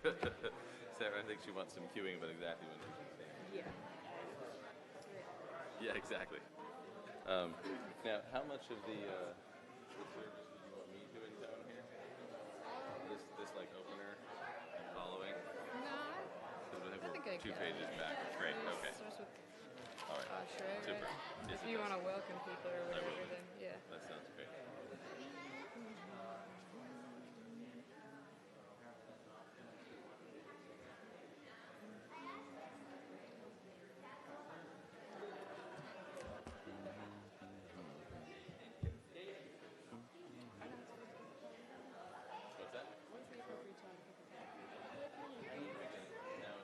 Sarah, I think she wants some cueing about exactly when she should stand. Yeah. Yeah, exactly. Now, how much of the service would you want me to intone here? This like opener and following? No, Because I I think think I we're two can. pages back. Great. Okay. Starts with All right. Ashrei, Super. right? Yes, If it you does. want to welcome people or I will. whatever, then yeah. That sounds great. What's that? What's the appropriate time? No,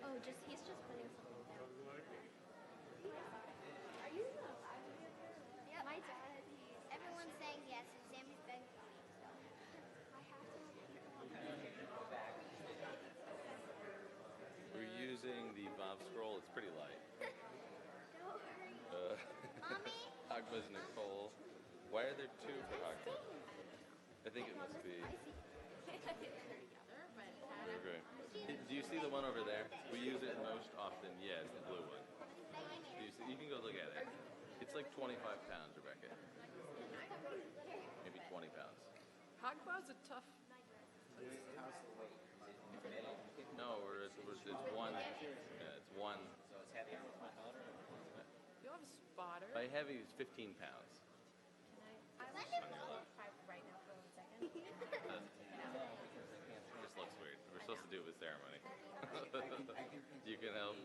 oh, he's just putting something down. Are you Yeah, my dad. Everyone's saying yes, and Sammy's begging me, so I have to We're using the Bob scroll. It's pretty light. Don't worry. Mommy? Agma's Nicole. Why are there two for Agma? I think it must be. Okay. Do you see the one over there? We use it most often. Yeah, it's the blue one. Do you see? You can go look at it. It's like 25 pounds, Rebecca. Maybe 20 pounds. Hagba's a tough. No, it's one. Yeah, it's one. You'll have a spotter. By heavy, it's 15 pounds. I On your left. right now for 1 second. Just looks weird. We're supposed to do it with ceremony. You can help.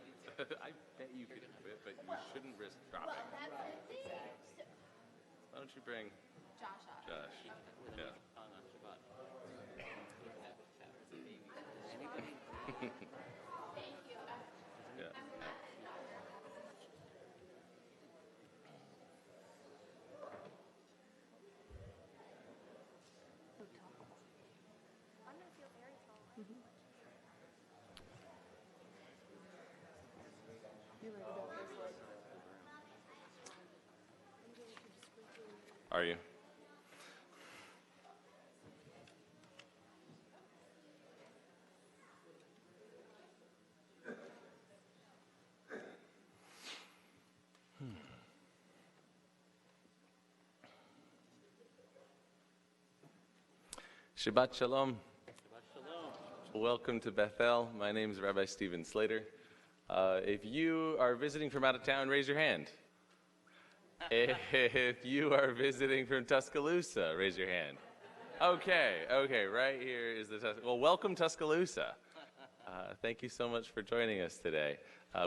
I bet you could do it, but you shouldn't risk dropping. Why don't you bring Josh off. Josh? Yeah. Yeah. I'm gonna feel very tall. You worried about this? Are you? Shabbat Shalom. Welcome to Bethel. My name is Rabbi Stephen Slater. If you are visiting from out of town, raise your hand. If you are visiting from Tuscaloosa, raise your hand. Okay, right here is the well, welcome Tuscaloosa. Thank you so much for joining us today.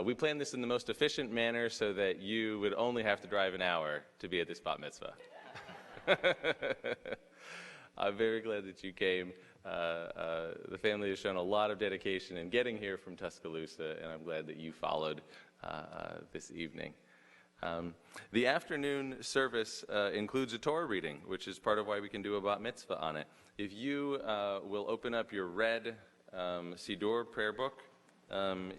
We planned this in the most efficient manner so that you would only have to drive an hour to be at this bat mitzvah. I'm very glad that you came. The family has shown a lot of dedication in getting here from Tuscaloosa, and I'm glad that you followed this evening. The afternoon service includes a Torah reading, which is part of why we can do a bat mitzvah on it. If you will open up your red Siddur prayer book,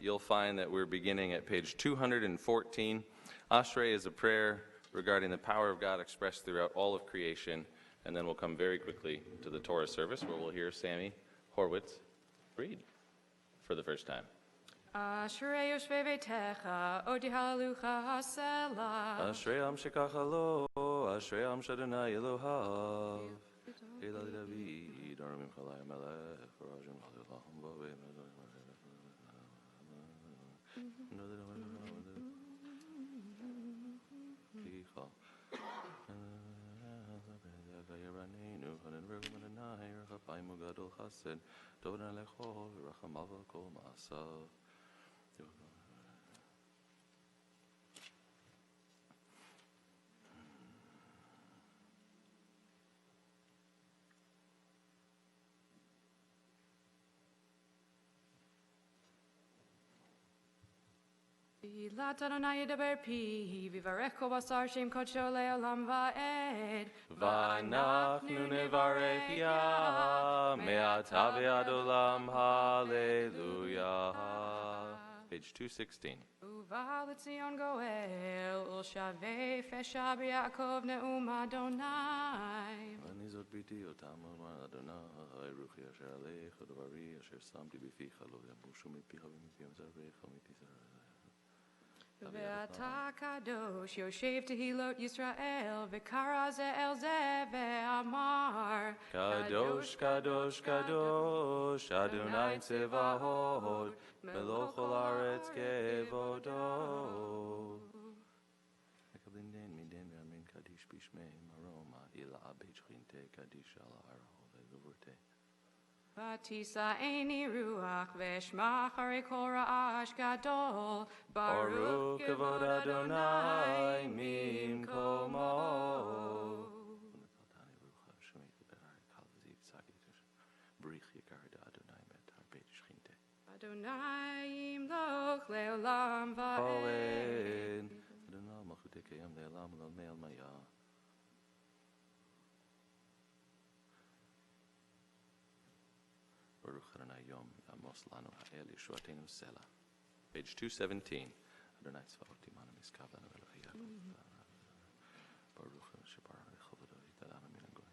you'll find that we're beginning at page 214. Ashrei is a prayer regarding the power of God expressed throughout all of creation. And then we'll come very quickly to the Torah service where we'll hear Sammy Horwitz read for the first time. Ashrei yoshvei veitecha, odi halucha hasela. Ashrei am shekachalo, Ashrei am shadonai Elohav. Elad David, Aramim Chalai Melech, Rajim Chalilachim Bovei. Vilat Adonai yedaber pi, vivarecho basar shem kodsho le'olam va'ed. V'anachnu nevarech ya, me'ata ve'ad olam, hallelujah. page 216. ובא לציון גואל, ולשבי פשע ביעקב נאום אדוני. אני זאת ביתי אותם, אמר אדוני, רוחי אשר עליך, דברי אשר שמתי בפיך, לא יבושו מפיך ומפיהם זרעך ומפי זרעך. ואתה קדוש, יושב תהילות ישראל, וקרא זה אל זה ואמר, קדוש, קדוש, קדוש, אדוני צבאות, מלוך כל הארץ כבודו. מקבלים דין מדין ואמרים קדיש בשמי מרום, אילה בית שכינתה קדיש על ההר וגבורתה. ותישאני רוח, ואשמע אחרי כל רעש גדול, ברוך כבוד אדוני ממקומו. בריך יקר אדוני באתר בית שכינתה. אדוני ימלוך לעולם ועד. אדוני מלכותי קיים לעולם ולעולמי עלמיה. ברוך אדוני יום יעמוס לנו האל ישועתנו סלע. page 217. אדוני צבאות עמנו משכב לנו אלוהי ברוך שבר לכבודו יתעלה מן הגוי.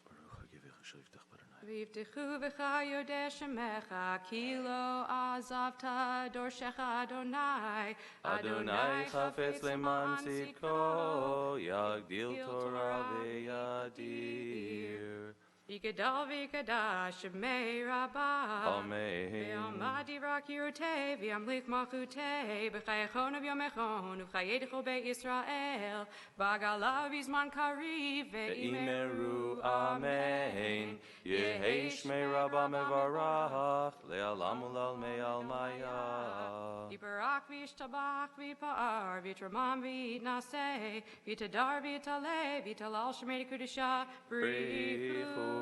ברוך הגיבך אשר יפתח באדוני. ויבטחו בך יודע שמך, כי לא עזבת דורשך אדוני. אדוני חפץ למען צדקו, יגדיל תורה וידיר. יגדל ויקדש שמי רבה. אמן. ועמד דברה קירותי, וימליך מלכותי, בחייכון וביומכון, ובחיי דכל בית ישראל, בגלה בזמן קריב, ואמרו אמן. יהי שמי רבה מברך, לעולם ולעולמי עלמיה. יברך וישתבח ויפאר, ויתרומם ויתנשא, ויתהדר ויתעלה, ויתהלל שמי לקדושה, בריחו.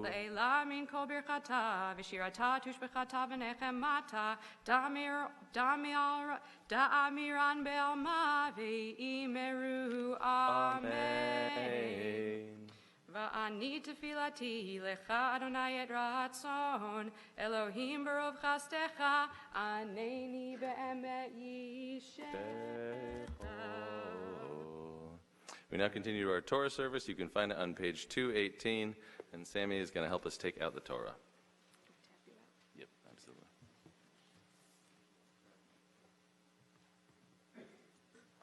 לעילה מן כל ברכתה, ושירתה תושבחתה ונחמתה, דאמירן בעלמה, ואמרו אמן. ואני תפילתי לך אדוני את רצון, אלוהים ברוב חסדך, ענני באמת ישעך. We now continue to our Torah service. You can find it on page 218, and Sammy is going to help us take out the Torah. Yep, absolutely.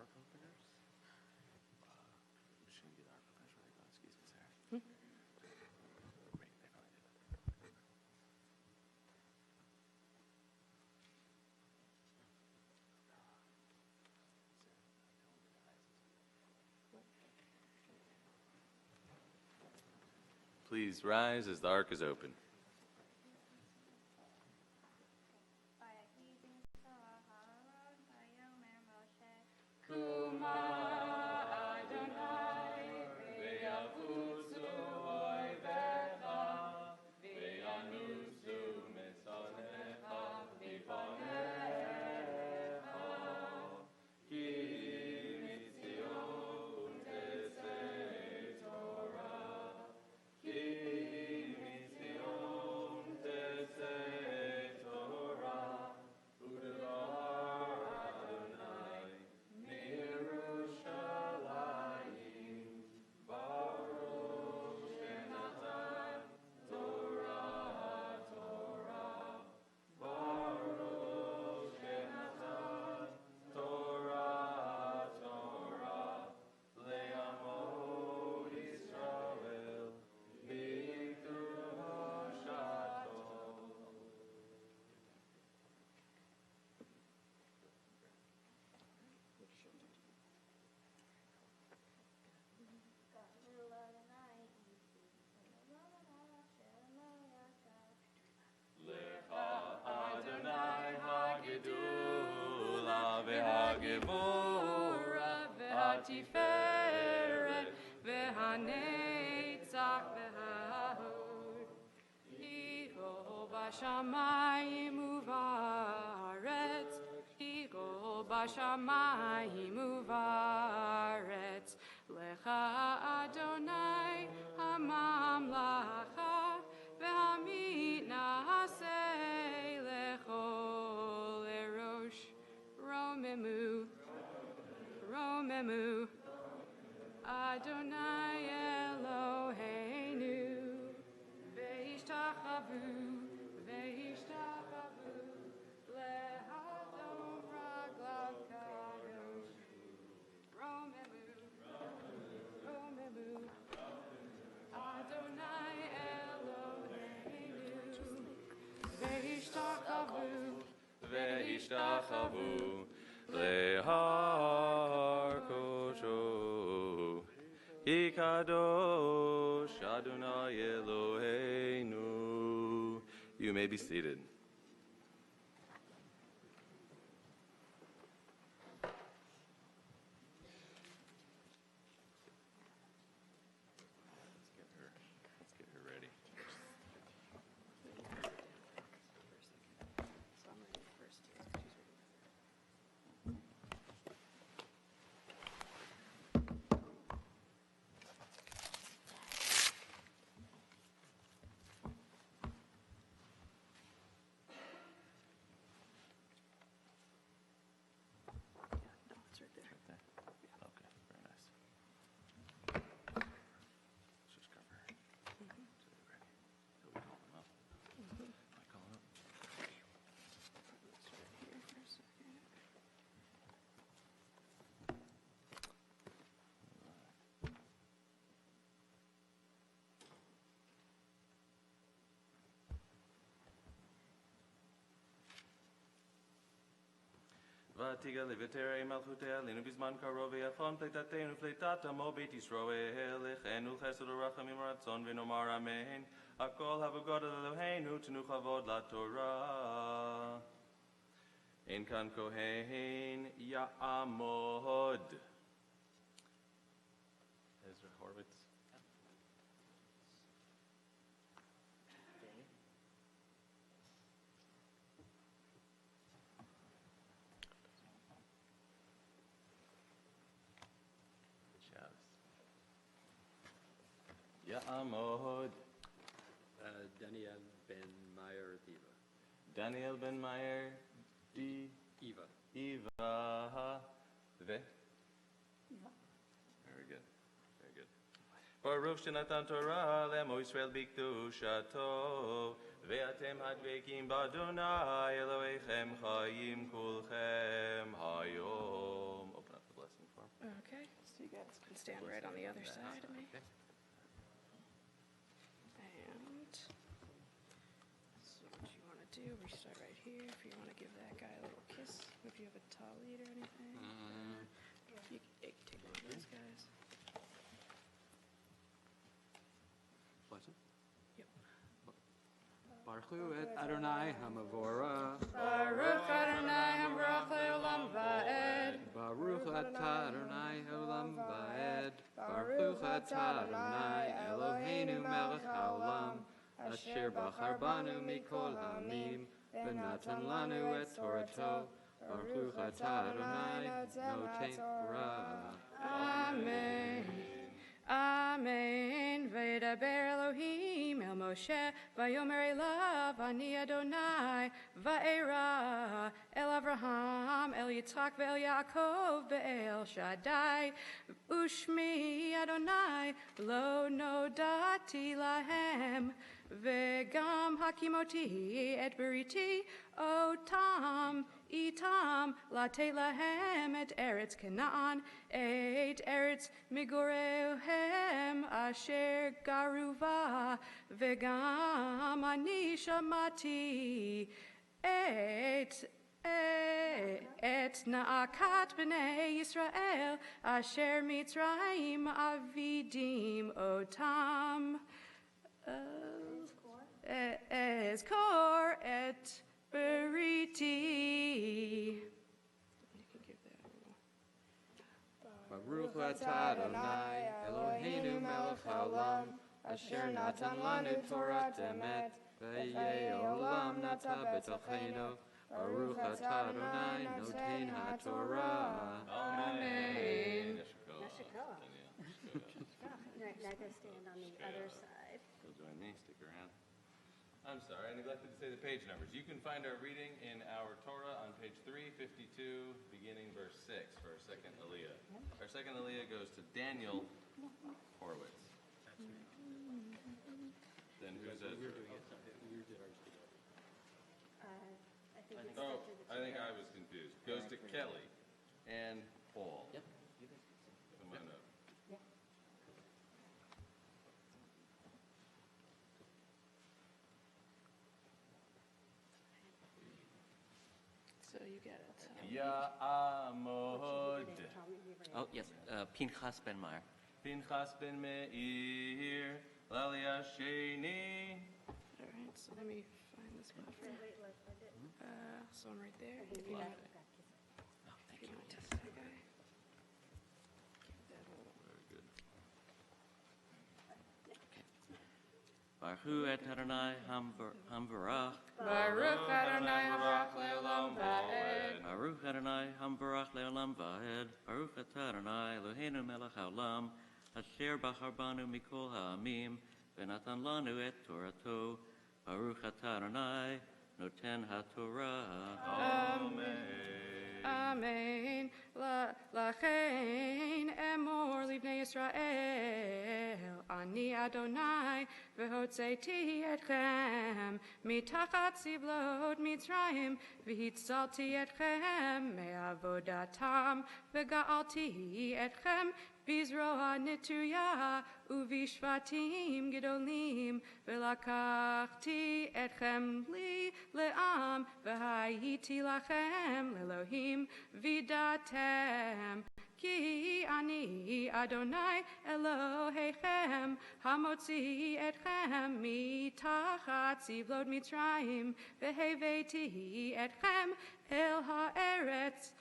Arc openers? We shouldn't get arc openers right now. Excuse me, Sarah. Wait, they probably did that. Please rise as the ark is open. והגבורה והתפארת והנצח וההוד יגאל בשמיים ובארץ יגאל בשמיים ובארץ לך אדוני הממלכה והמית נעשה לכל לראש. רוממו, רוממו, אדוני אלוהינו, והשתחוו, והשתחוו, להדום רגליו קדוש. רוממו, רוממו, אדוני אלוהינו, והשתחוו, והשתחוו להר קודשו, כי קדוש Adonai Eloheinu. You may be seated. Let's get her ready. Okay, very nice. Let's just cover her. So they're ready. So we call them up. I call them up. ותיגל לבטרי מלכותיה עלינו בזמן קרוב ויפון פליטתנו פליטת עמו בית ישראל לכנו חסד ורחמים ורצון ונאמר אמן הכל הבגוד אלוהינו תנו כבוד לתורה אין כאן כהן יעמוד Ezra Horowitz Ya'amod. Daniel Ben Meyer Diva. Daniel Ben Meyer Eva. Eva. Ve? Very good. Very good. Baruch Shenatan Torah Lemo Yisrael Bikdushato Ve'atem hadvekim b'Adonai Elohechem Chayim Kulchem Hayom. Open up the blessing form. Okay, so you guys can stand right on the other side of me. Okay. And so what you want to do, we start right here. If you want to give that guy a little kiss, if you have a talit or anything. You can take one of those guys. Blessing. Yep. Baruch Hu et Adonai Hamavora. Baruch Adonai Hambrach Le'olam Va'ed. Baruch atah Adonai Olam Va'ed. Baruch atah Adonai Eloheinu Melech Haolam. Asher bachar banu mikol hamim. V'natan lanu et Torato. Baruch atah Adonai Noten Torah. Amen. Amen. V'yedaber Elohim el Moshe, v'yomer elav ani Adonai, v'era el Avraham, el Yitzchak ve'el Yaakov, ve'el Shaddai, ushmi Adonai, lo nodati lahem, ve'gam hakimoti et beriti, otam, itam, late lahem et eretz Canaan, et eretz migorehem, asher garuva, vegam ani shamati, et naakat b'nei Yisrael, asher mitzrayim avidim otam, ezkor et beriti. You can give that a little. Baruch atah Adonai Eloheinu Melech Haolam. Asher natan lanu Torah emet. Ve'yeh olam nata b'tochenu. Baruch atah Adonai Noten HaTorah. Amen. Amen. Now go stand on the other I'm sorry, I neglected to say the page numbers. You can find our reading in our Torah on page 352, beginning verse 6 for our second Aliyah. Our second Aliyah goes to Daniel Horowitz. Then who's that? Oh, I think I was confused. Goes to Kelly and Paul. Yep. Come on up. So you get it. Ya'amod. Oh, yes. Pinchas Ben Meir. Pinchas ben Meir. Lalia Sheni. All right, so let me find this spot for so I'm right there. If you want to test that guy. Give that a little. Very good. Baruch et Adonai Hamvarach. Baruch Adonai Habarach Le'olam Va'ed. Baruch Adonai Hamvarach Le'olam Va'ed. Baruch et Adonai Eloheinu melech haolam. Asher bachar banu mikol ha'amim. V'natan lanu et Torato. Baruch et Adonai Noten HaTorah. Amen. Lachein emor libnei Yisrael. Ani Adonai v'hotzeti etchem mitachat siblot Mitzrayim v'hitzalti etchem me'avodatam v'ga'alti etchem b'zroa netuya uvishvatim gedolim v'lakachti etchem li le'am v'hayiti lachem le'lohim vidatem ki ani Adonai Elohechem hamotzi etchem mitachat sivlot Mitzrayim v'heveti etchem el haaretz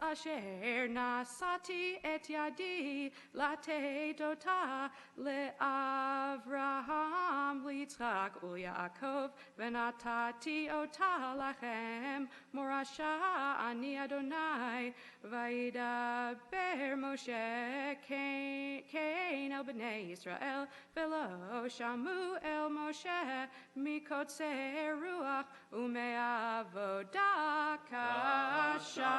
asher nasati et yadi latedota le'Avraham litzchak u'Yaakov v'natati ota lachem morasha ani Adonai v'yidaber Moshe kain el b'nei Yisrael v'lo shamu el Moshe mikotze ruach u'me'avoda kasha.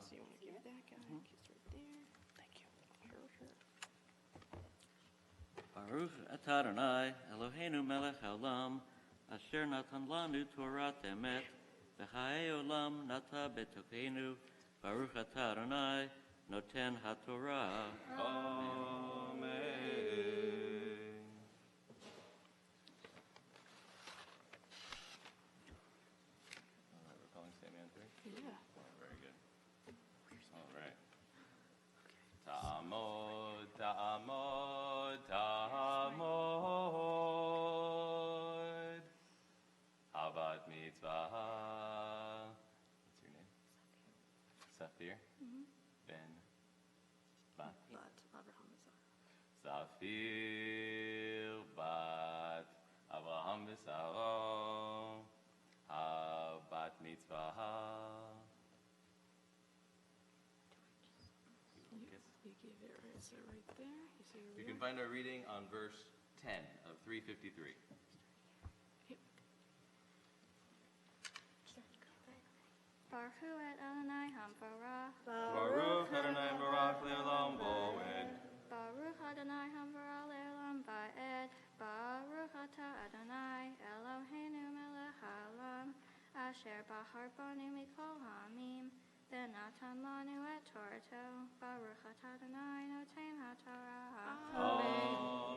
So you want to give that guy a kiss right there. Thank you. Sure. Baruch et Adonai Eloheinu melech haolam. Asher natan lanu Torah emet. V'chayei olam nata betokeinu. Baruch et Adonai Noten HaTorah. Amen. All right, we're calling Sammy on 3? Yeah. Very good. All right. Ta'amod, ta'amod, ta'amod. Habat mitzvah. What's your name? Safir? Ben. Bat. But Abraham is Safir bat Avraham v'Saro habat mitzvah. You gave it right, so right there. You see You can find our reading on verse 10 of 353. Baruch et Adonai Hamvarach. Baruch Adonai Baruch Le'olam Bo'ed. Baruch Adonai Hamvarach Le'olam Va'ed. Baruch atah Adonai Eloheinu melech haolam. Asher bachar banu mikol ha'amim. V'natan lanu et Torato. Baruch atah Adonai Noten HaTorah.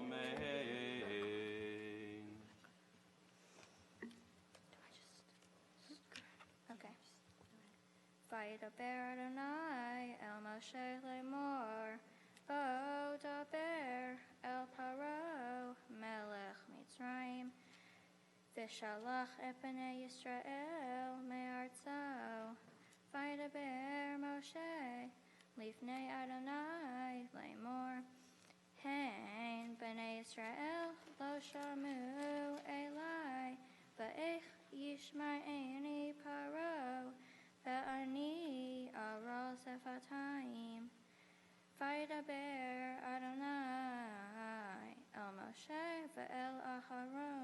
Amen. Okay. Vayidaber Adonai el Moshe lemor, Bo daber el Paro melech Mitzrayim, V'shalach et bnei Yisrael me'artzo. Vayidaber Moshe lifnei Adonai lemor, Hein bnei Yisrael lo shamu elai, Va'ech yishma'eni Paro, Ve'ani aral zefatayim. Vayidaber Adonai el Moshe ve'el Aharon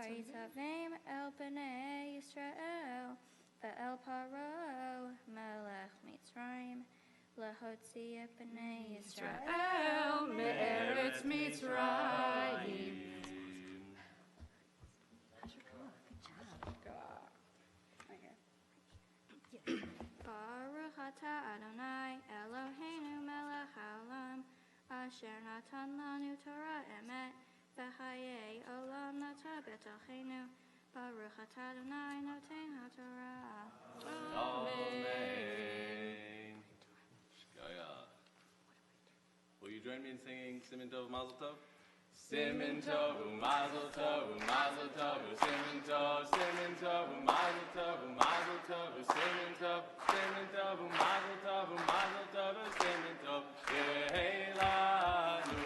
Vayitzavim el b'nei Yisrael ve'el Paro melech Mitzrayim lahotzi et b'nei Yisrael me'eretz Mitzrayim. Baruch atah Adonai Eloheinu melech haolam asher natan lanu Torah emet v'chayei olam nata b'tochenu Baruch atah Adonai noten haTorah. Amen. Shkaya. Will you join me in singing Siman Tov Mazel Tov? Siman Tov Mazel Tov Mazel Tov Siman Tov Siman Tov Mazel Tov Mazel Tov Siman Tov Siman Tov Mazel Tov Mazel Tov Siman Tov Yehelanu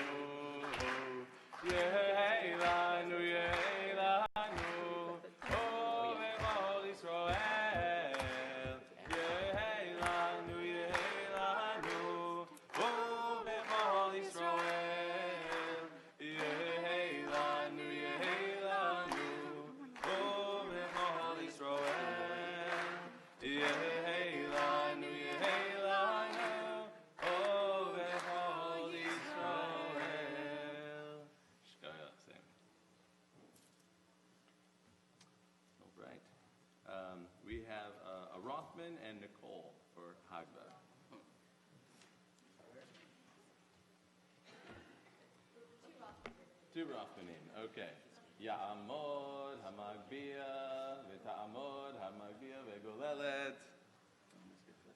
Yehelanu Yehelanu Oh V'chol Yisrael Yehelanu Yehelanu Oh V'chol Yisrael Yehelanu Yehelanu Oh V'chol Yisrael Yehelanu Yehelanu Oh V'chol Yisrael. Shkaya, same. All right. We have a Rothman and Nicole for Hagba. Two Rothmanim, okay. Ya'amod hamagbiya v'ta'amod hamagbiya v'golelet.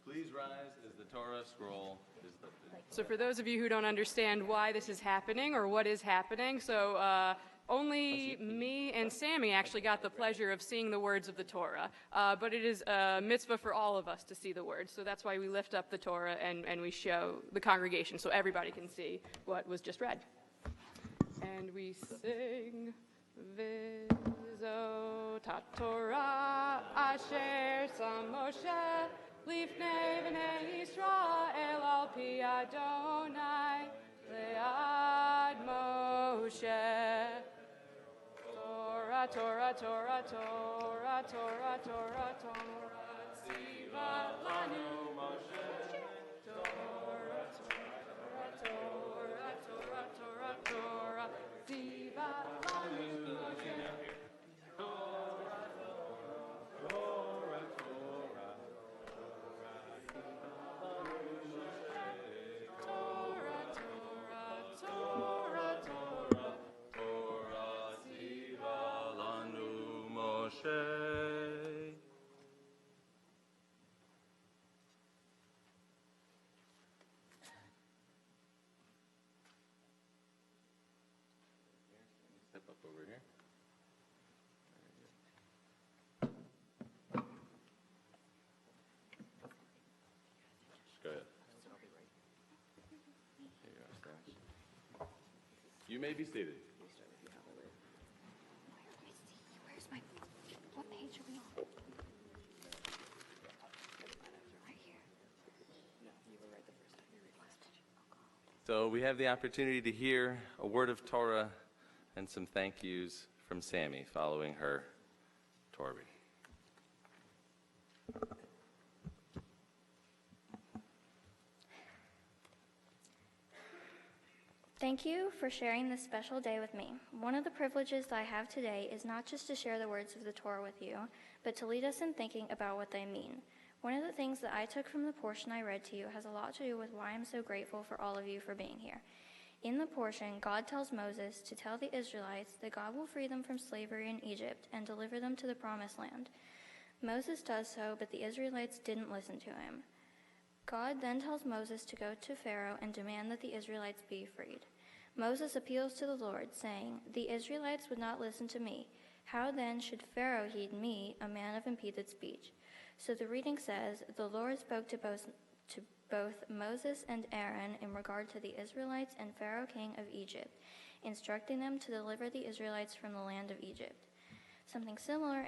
Please rise as the Torah scroll is lifted. So for those of you who don't understand why this is happening or what is happening, so only me and Sammy actually got the pleasure of seeing the words of the Torah, but it is a mitzvah for all of us to see the words. So that's why we lift up the Torah and we show the congregation so everybody can see what was just read. And we sing, Vizo Torah Asher Sam Moshe Lifnei B'nei Yisrael Al Pi Adonai Le'ad Moshe. Torah, Torah, Torah, Torah, Torah, Torah, Torah, Tziva Lanu Moshe. Torah, Torah, Torah, Torah, Torah, Torah, Tziva Lanu Moshe. Step up over here. Just go ahead. Here you are, Stan. You may be seated. Where's my, what page are we on? Right here. So we have the opportunity to hear a word of Torah and some thank yous from Sammy following her Torah reading. Thank you for sharing this special day with me. One of the privileges that I have today is not just to share the words of the Torah with you, but to lead us in thinking about what they mean. One of the things that I took from the portion I read to you has a lot to do with why I'm so grateful for all of you for being here. In the portion, God tells Moses to tell the Israelites that God will free them from slavery in Egypt and deliver them to the promised land. Moses does so, but the Israelites didn't listen to him. God then tells Moses to go to Pharaoh and demand that the Israelites be freed. Moses appeals to the Lord, saying, "The Israelites would not listen to me. How then should Pharaoh heed me, a man of impeded speech?" So the reading says, "The Lord spoke to both Moses and Aaron in regard to the Israelites and Pharaoh king of Egypt, instructing them to deliver the Israelites from the land of Egypt." Something similar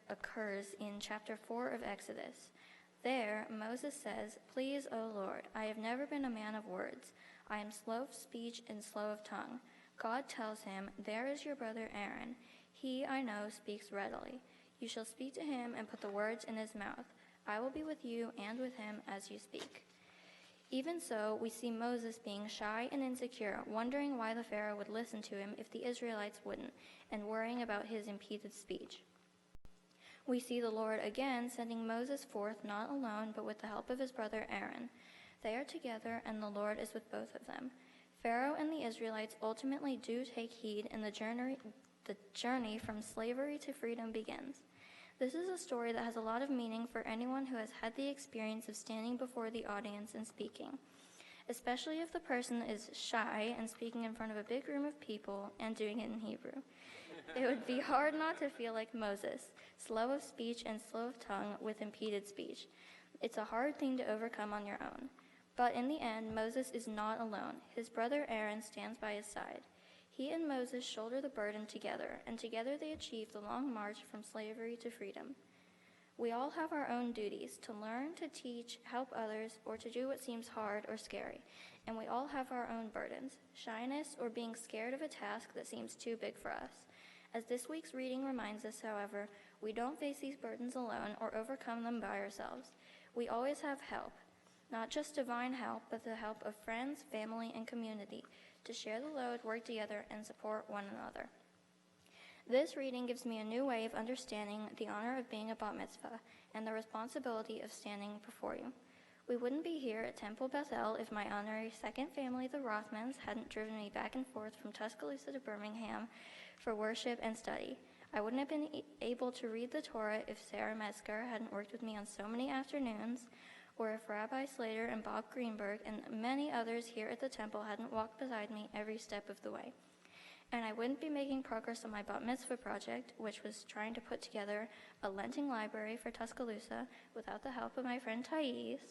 occurs in chapter 4 of Exodus. There, Moses says, "Please, O Lord, I have never been a man of words. I am slow of speech and slow of tongue." God tells him, "There is your brother Aaron. He, I know, speaks readily. You shall speak to him and put the words in his mouth. I will be with you and with him as you speak. Even so, we see Moses being shy and insecure, wondering why the Pharaoh would listen to him if the Israelites wouldn't, and worrying about his impeded speech. We see the Lord again sending Moses forth not alone, but with the help of his brother Aaron. They are together, and the Lord is with both of them. Pharaoh and the Israelites ultimately do take heed, and the journey from slavery to freedom begins. This is a story that has a lot of meaning for anyone who has had the experience of standing before the audience and speaking, especially if the person is shy and speaking in front of a big room of people and doing it in Hebrew. It would be hard not to feel like Moses, slow of speech and slow of tongue with impeded speech. It's a hard thing to overcome on your own. But in the end, Moses is not alone. His brother Aaron stands by his side. He and Moses shoulder the burden together, and together they achieve the long march from slavery to freedom. We all have our own duties, to learn, to teach, help others, or to do what seems hard or scary. And we all have our own burdens, shyness, or being scared of a task that seems too big for us. As this week's reading reminds us, however, we don't face these burdens alone or overcome them by ourselves. We always have help, not just divine help, but the help of friends, family, and community, to share the load, work together, and support one another. This reading gives me a new way of understanding the honor of being a bat mitzvah and the responsibility of standing before you. We wouldn't be here at Temple Bethel if my honorary second family, the Rothmans, hadn't driven me back and forth from Tuscaloosa to Birmingham for worship and study. I wouldn't have been able to read the Torah if Sarah Metzger hadn't worked with me on so many afternoons, or if Rabbi Slater and Bob Greenberg and many others here at the temple hadn't walked beside me every step of the way. And I wouldn't be making progress on my bat mitzvah project, which was trying to put together a Lenting library for Tuscaloosa, without the help of my friend Thais,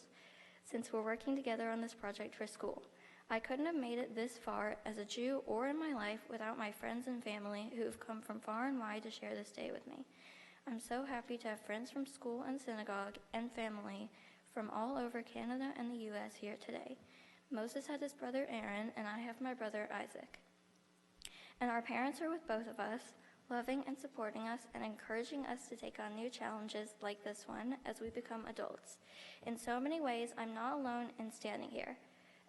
since we're working together on this project for school. I couldn't have made it this far as a Jew or in my life without my friends and family who have come from far and wide to share this day with me. I'm so happy to have friends from school and synagogue and family from all over Canada and the U.S. here today. Moses had his brother Aaron, and I have my brother Isaac. And our parents are with both of us, loving and supporting us and encouraging us to take on new challenges like this one as we become adults. In so many ways, I'm not alone in standing here.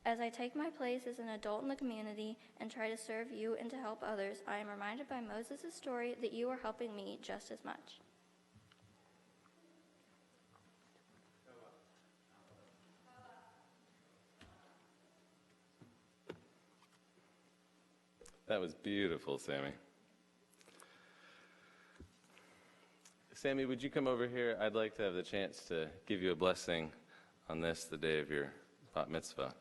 As I take my place as an adult in the community and try to serve you and to help others, I am reminded by Moses' story that you are helping me just as much. That was beautiful, Sammy. Sammy, would you come over here? I'd like to have the chance to give you a blessing on this, the day of your bat mitzvah.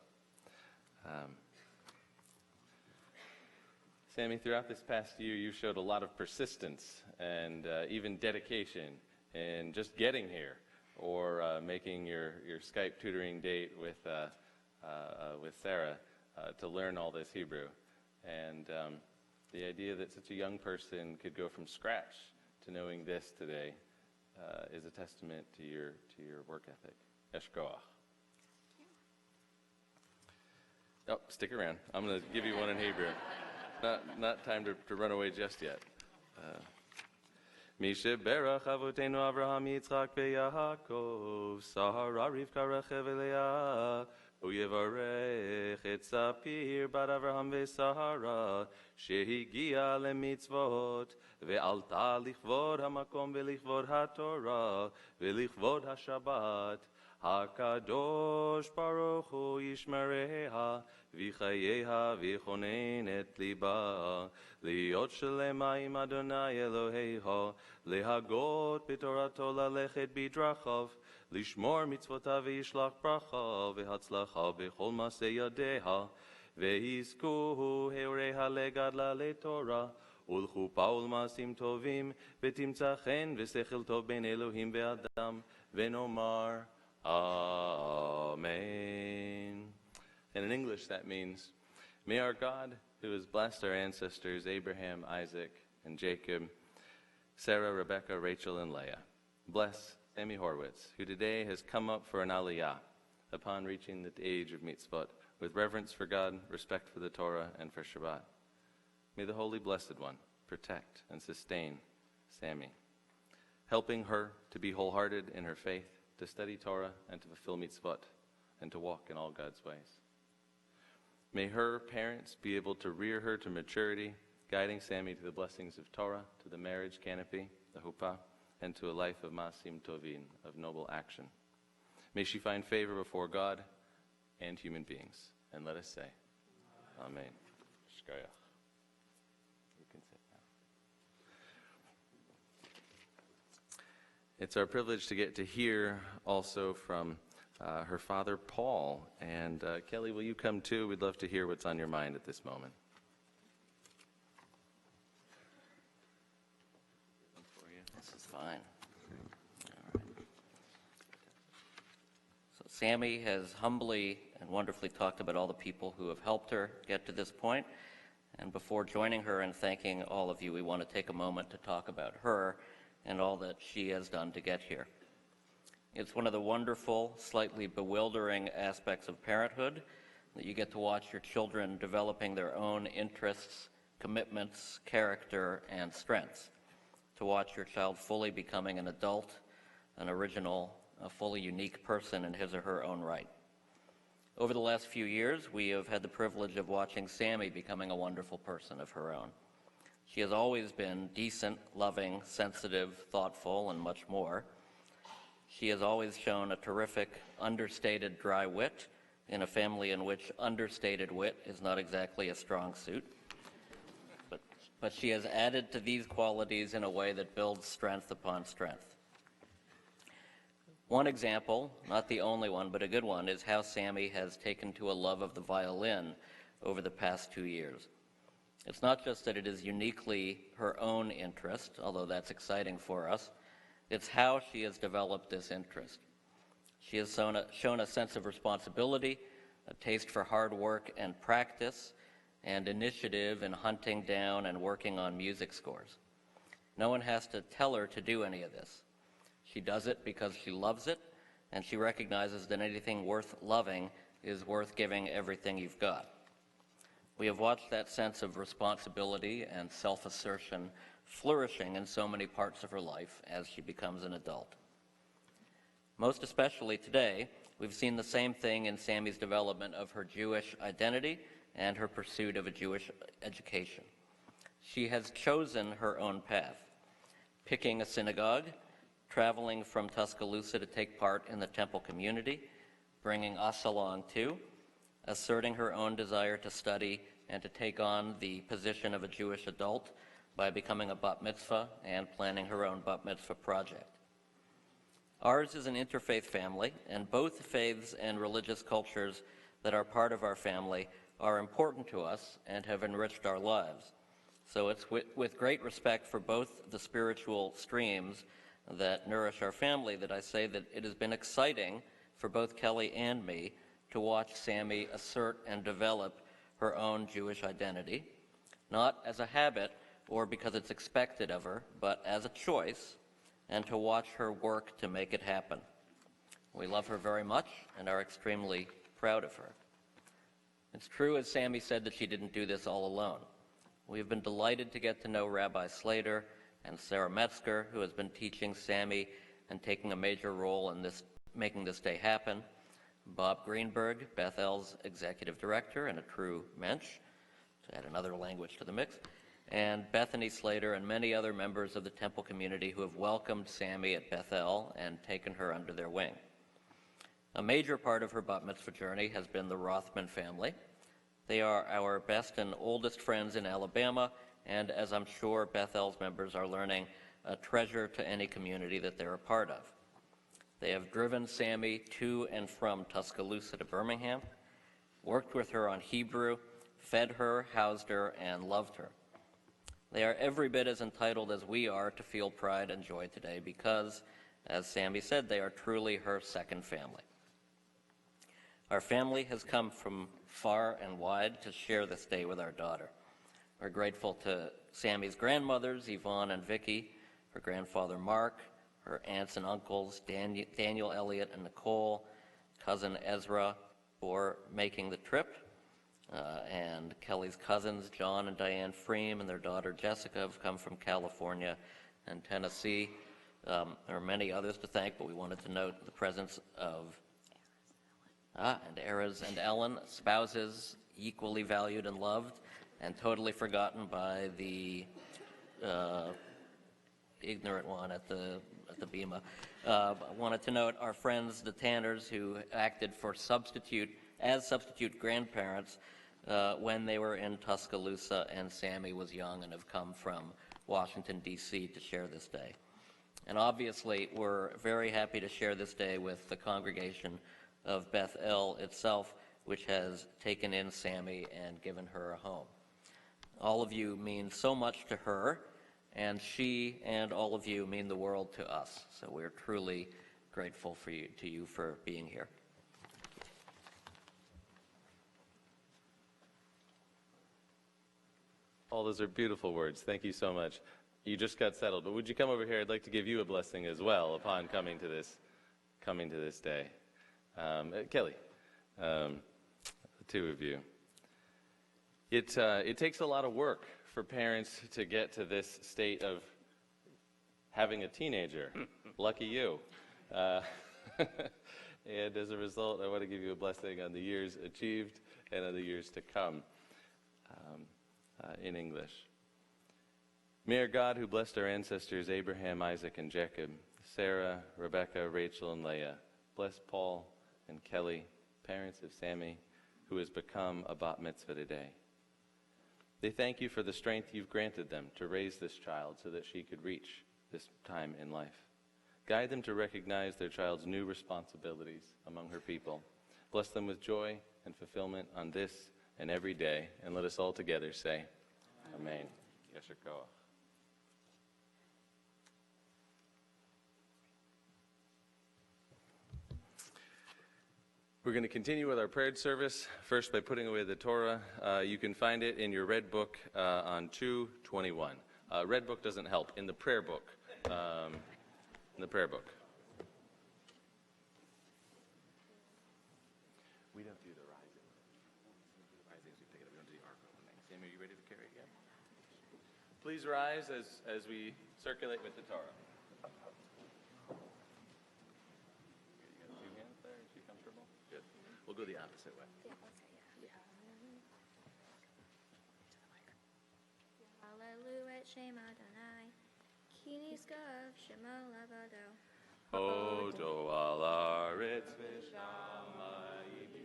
Sammy, throughout this past year, you showed a lot of persistence and even dedication in just getting here, or making your Skype tutoring date with Sarah to learn all this Hebrew. And the idea that such a young person could go from scratch to knowing this today is a testament to your work ethic. Eshkoach. Oh, stick around. I'm going to give you one in Hebrew. Not time to run away just yet. Mishe berach avotenu Avraham Yitzchak veYaakov Sahara Rivka Rachel veLeah uyevarech et Sapir bar Avraham veSahara shehigia lemitzvot ve'alta lichvod hamakom ve'lichvod haTorah ve'lichvod haShabbat HaKadosh Baruch Hu Yishmereha V'chayeha v'chonen et liba Liot shelema im Adonai Eloheha Lehagot b'torato lalechet b'drachav Lishmor mitzvotav v'yishlach bracha V'hatzlacha b'chol maseh yadeha V'hizkuhu heoreha legadla leTorah Ulchupa ulmasim tovim V'timtzachen v'sechel tov ben Elohim ve'adam V'nomar Amen. And in English that means, may our God, who has blessed our ancestors Abraham, Isaac, and Jacob, Sarah, Rebecca, Rachel, and Leah, bless Sammy Horwitz, who today has come up for an aliyah upon reaching the age of mitzvot, with reverence for God, respect for the Torah, and for Shabbat. May the Holy Blessed One protect, and sustain Sammy, helping her to be wholehearted in her faith, to study Torah, and to fulfill mitzvot, and to walk in all God's ways. May her parents be able to rear her to maturity, guiding Sammy to the blessings of Torah, to the marriage canopy, the huppah, and to a life of masim tovin, of noble action. May she find favor before God and human beings. And let us say, Amen. Shkoyach. You can sit now. It's our privilege to get to hear also from her father, Paul. And Kelly, will you come too? We'd love to hear what's on your mind at this moment. This is fine. All right. So Sammy has humbly and wonderfully talked about all the people who have helped her get to this point. And before joining her and thanking all of you, we want to take a moment to talk about her and all that she has done to get here. It's one of the wonderful, slightly bewildering aspects of parenthood that you get to watch your children developing their own interests, commitments, character, and strengths. To watch your child fully becoming an adult, an original, a fully unique person in his or her own right. Over the last few years, we have had the privilege of watching Sammy becoming a wonderful person of her own. She has always been decent, loving, sensitive, thoughtful, and much more. She has always shown a terrific, understated dry wit in a family in which understated wit is not exactly a strong suit. But she has added to these qualities in a way that builds strength upon strength. One example, not the only one, but a good one, is how Sammy has taken to a love of the violin over the past 2 years. It's not just that it is uniquely her own interest, although that's exciting for us. It's how she has developed this interest. She has shown a sense of responsibility, a taste for hard work and practice, and initiative in hunting down and working on music scores. No one has to tell her to do any of this. She does it because she loves it, and she recognizes that anything worth loving is worth giving everything you've got. We have watched that sense of responsibility and self-assertion flourishing in so many parts of her life as she becomes an adult. Most especially today, we've seen the same thing in Sammy's development of her Jewish identity and her pursuit of a Jewish education. She has chosen her own path, picking a synagogue, traveling from Tuscaloosa to take part in the temple community, bringing us along too, asserting her own desire to study and to take on the position of a Jewish adult by becoming a bat mitzvah and planning her own bat mitzvah project. Ours is an interfaith family, and both faiths and religious cultures that are part of our family are important to us and have enriched our lives. So it's with great respect for both the spiritual streams that nourish our family that I say that it has been exciting for both Kelly and me to watch Sammy assert and develop her own Jewish identity, not as a habit or because it's expected of her, but as a choice, and to watch her work to make it happen. We love her very much and are extremely proud of her. It's true, as Sammy said, that she didn't do this all alone. We have been delighted to get to know Rabbi Slater and Sarah Metzger, who has been teaching Sammy and taking a major role in making this day happen, Bob Greenberg, Bethel's executive director and a true mensch, to add another language to the mix, and Bethany Slater and many other members of the temple community who have welcomed Sammy at Bethel and taken her under their wing. A major part of her bat mitzvah journey has been the Rothman family. They are our best and oldest friends in Alabama, and as I'm sure Bethel's members are learning, a treasure to any community that they're a part of. They have driven Sammy to and from Tuscaloosa to Birmingham, worked with her on Hebrew, fed her, housed her, and loved her. They are every bit as entitled as we are to feel pride and joy today because, as Sammy said, they are truly her second family. Our family has come from far and wide to share this day with our daughter. We're grateful to Sammy's grandmothers, Yvonne and Vicky, her grandfather Mark, her aunts and uncles, Daniel, Elliott, and Nicole, cousin Ezra, for making the trip. And Kelly's cousins, John and Diane Freem, and their daughter Jessica, have come from California and Tennessee. There are many others to thank, but we wanted to note the presence of and Erez and Ellen, spouses equally valued and loved, and totally forgotten by the ignorant one at the Bema. I wanted to note our friends, the Tanners, who acted for substitute grandparents when they were in Tuscaloosa and Sammy was young, and have come from Washington, D.C. to share this day. And obviously, we're very happy to share this day with the congregation of Beth El itself, which has taken in Sammy and given her a home. All of you mean so much to her, and she and all of you mean the world to us. So we're truly grateful to you for being here. All those are beautiful words. Thank you so much. You just got settled, but would you come over here? I'd like to give you a blessing as well upon coming to this day. Kelly, the two of you. It takes a lot of work for parents to get to this state of having a teenager. Lucky you. And as a result, I want to give you a blessing on the years achieved and on the years to come in English. May our God, who blessed our ancestors Abraham, Isaac, and Jacob, Sarah, Rebecca, Rachel, and Leah, bless Paul and Kelly, parents of Sammy, who has become a bat mitzvah today. They thank you for the strength you've granted them to raise this child so that she could reach this time in life. Guide them to recognize their child's new responsibilities among her people. Bless them with joy and fulfillment on this and every day, and let us all together say, Amen. Yasher koach. We're going to continue with our prayer service, first by putting away the Torah. You can find it in your red book on 2:21. Red book doesn't help. In the prayer book. We don't do the rising. We don't do the ark opening. Sammy, are you ready to carry it yet? Please rise as we circulate with the Torah. We'll go the opposite way. Hallelujah, Shem Adonai, Ki niskav Shemo Levado. Odo al aretz v'shamayim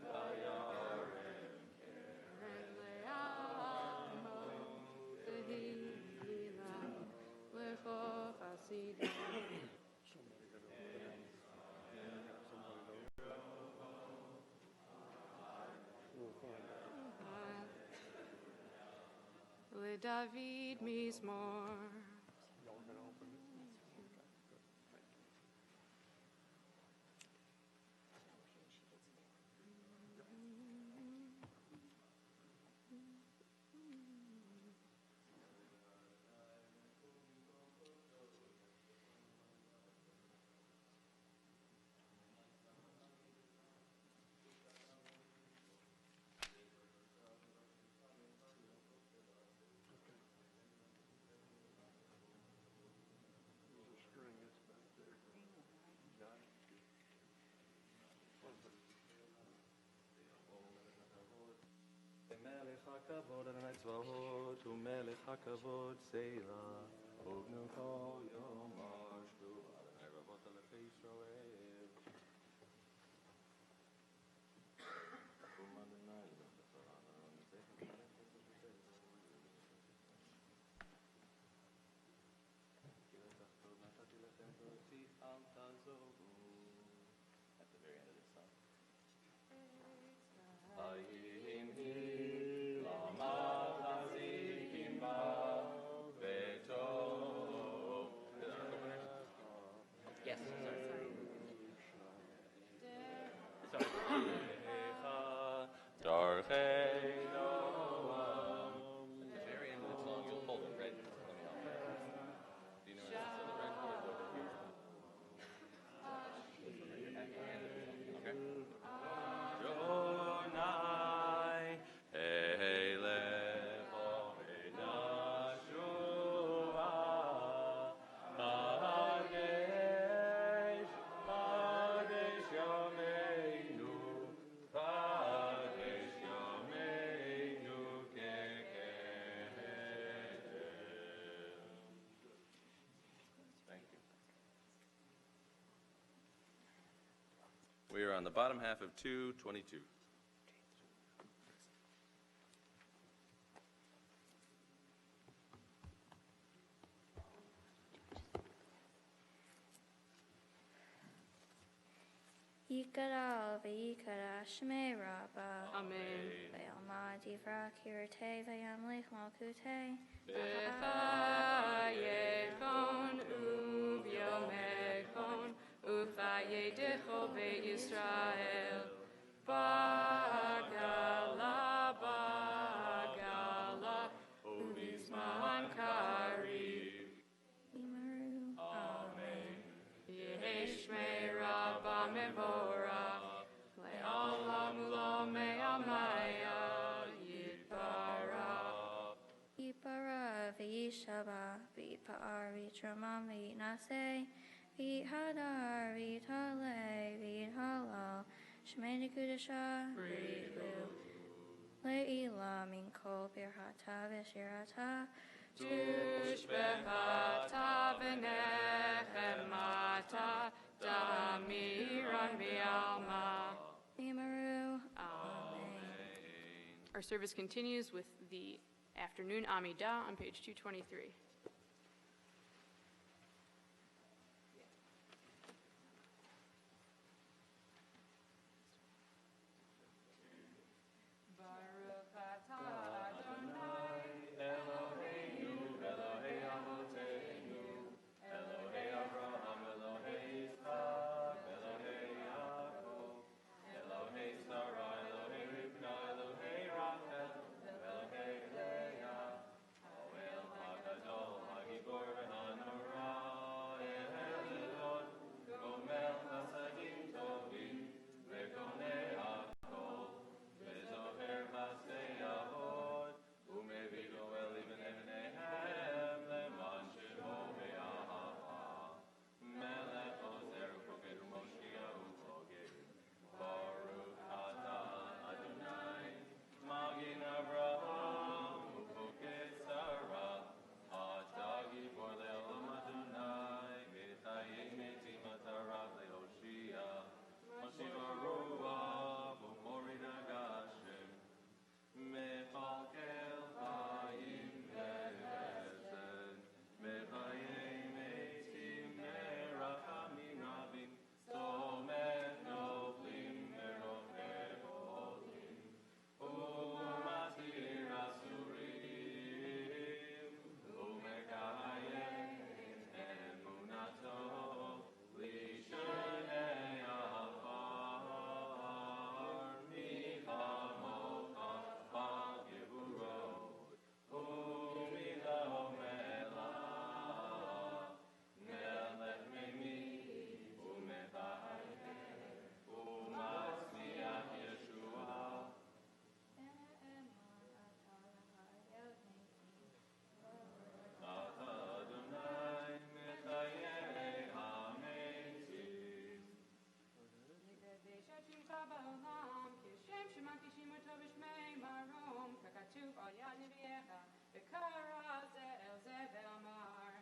v'yarem keren le'amo v'hilam l'cho chasidam. David Mizmor. הכבוד אדוני צבאות ומלך הכבוד סלע ובנו כל יום אשתו אדוני רבות אלפי ישראל At the very end of this song. We are on the bottom half of 222. Yikara v'yikara shmei rabba. Amen. Ve'alma divra kirte ve'yamlich malkute. V'chayekon uvyomekon ufayedecho be'Yisrael. Bagala, bagala, uvizman karib. Imaru. Amen. Yehesh Rabba Mevorach, Le'olam Ulam Me'amaya Yitbarach. Yipara v'yishaba v'yipa'ar v'yitramam v'yitnase v'yithadar v'yithale v'yithalal shmei nekudasha v'yitlu le'ila min kol birhata v'shirata Tushbechata v'nechemata damiran bi'alma. Imaru. Amen. Our service continues with the afternoon Amidah on page 223. Baruch atah Adonai Eloheinu Elohei Avotenu Elohei Avraham Elohei Yitzchak Elohei Yaakov Elohei Sarah Elohei Rivka Elohei Rachel Elohei Leah Ha'el HaGadol HaGibor v'Hanora El Elyon Gomel Chasadim Tovim Ve'Gonei Hakol Ve'Zoher Masei Avod U'Mevii Goel Ibnei Bneihem Leman Shemo Ve'Ahava Melech Ozer U'Profet U'Moshiach U'Vogel Baruch atah Adonai Magin Avraham U'Poked Sarah Ata Gibor Le'olam Adonai V'chayei metim Atarav Le'Hoshia Moshiach Ruach U'Morid HaGashem Mechalkel Chayim V'Chesed Mechayei metim Merachamim Rabim Somech Noflim Merofeh Olim U'Matir Asurim U'Mekayem Emunato Lishanei Afar Michamocha Bal Gevurot U'Milo Melach Melech Memi U'Mechayem U'Masmiach Yeshua Adonai Mechayei HaMetim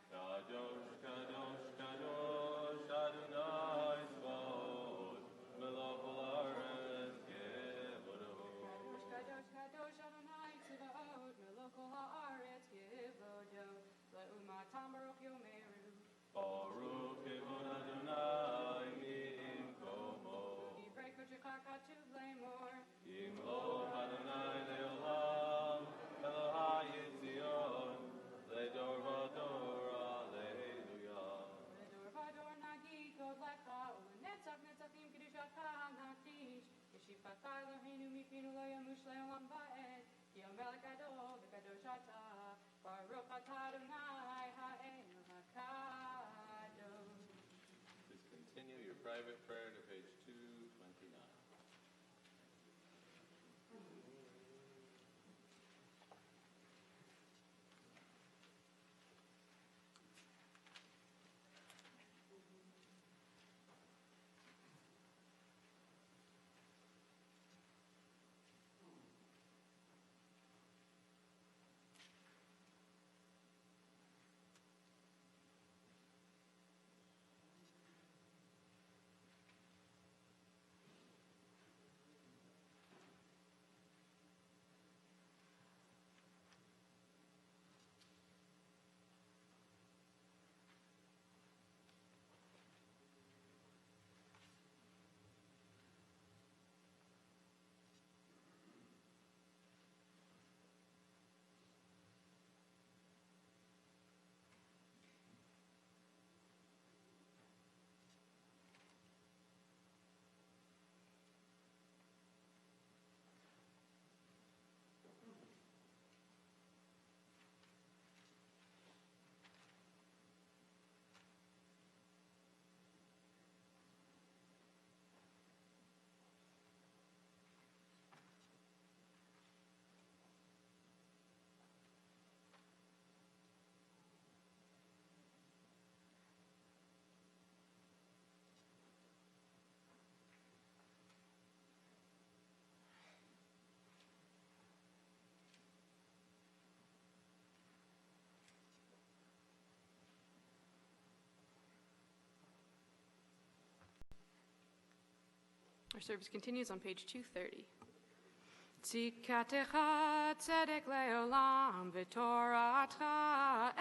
Kadosh, Kadosh, Kadosh, Adonai Tzvaot, Melech ha'aretz Kevodo. Kadosh, Kadosh, Adonai Tzvaot, Melech ha'aretz Kevodo. Le'umatam Baruch Yomeru. Baruch Kevod Adonai mi'imkomo. Divrei kodesh katuv lemor. Yimloch Adonai le'olam, Elohai Yitzion, le'dor vador, Alleluia. Le'dor vador nagid kod lecha, u'netzach netzachim kedushacha nakdish. Yeshivchata Eloheinu mipinu lo yamush le'olam va'ed, ki hamelech gadol v'kadosh atah, Baruch atah Adonai ha'el hakadosh. Please continue your private prayer to page 229. Our service continues on page 230. Tzikatecha tzedek leolam v'toratcha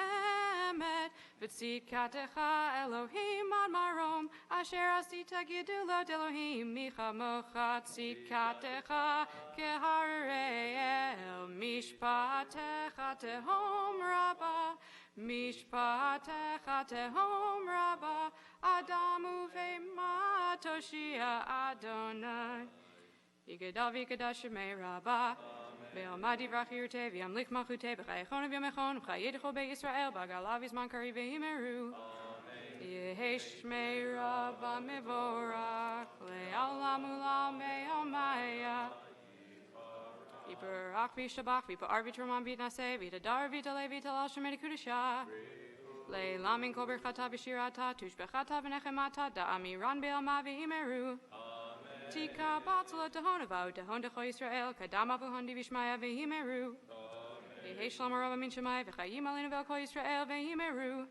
emet v'tzikatecha Elohim ad marom asher asita gidula d'Elohim michamocha tzikatecha keharei mishpatecha tehom rabba mishpatecha tehom rabba Adamu ve'ma toshia Adonai Yigadav yigadav shemei rabba ve'alma divrach yirteh ve'amlich malchuteh b'chayechon v'yomechon v'chayedecho be'Yisrael b'galav yizman kari ve'imeru Yehei shmei rabba mevorach le'olam u'lam ve'almaya Yiparach v'yishabach v'yipa'ar v'yitramam v'yitnaseh v'yitadar v'yitaleh v'yitalal shemei kudashah le'lam min kol berchata v'shirata tushbechata v'nechemata da'amiran be'alma ve'imeru Tika batzla tehonavau tehon decho Yisrael kadama v'hondi v'shmaya v'himeru Yehei shalom arava min shemai v'chayim alinu v'el kol Yisrael v'himeru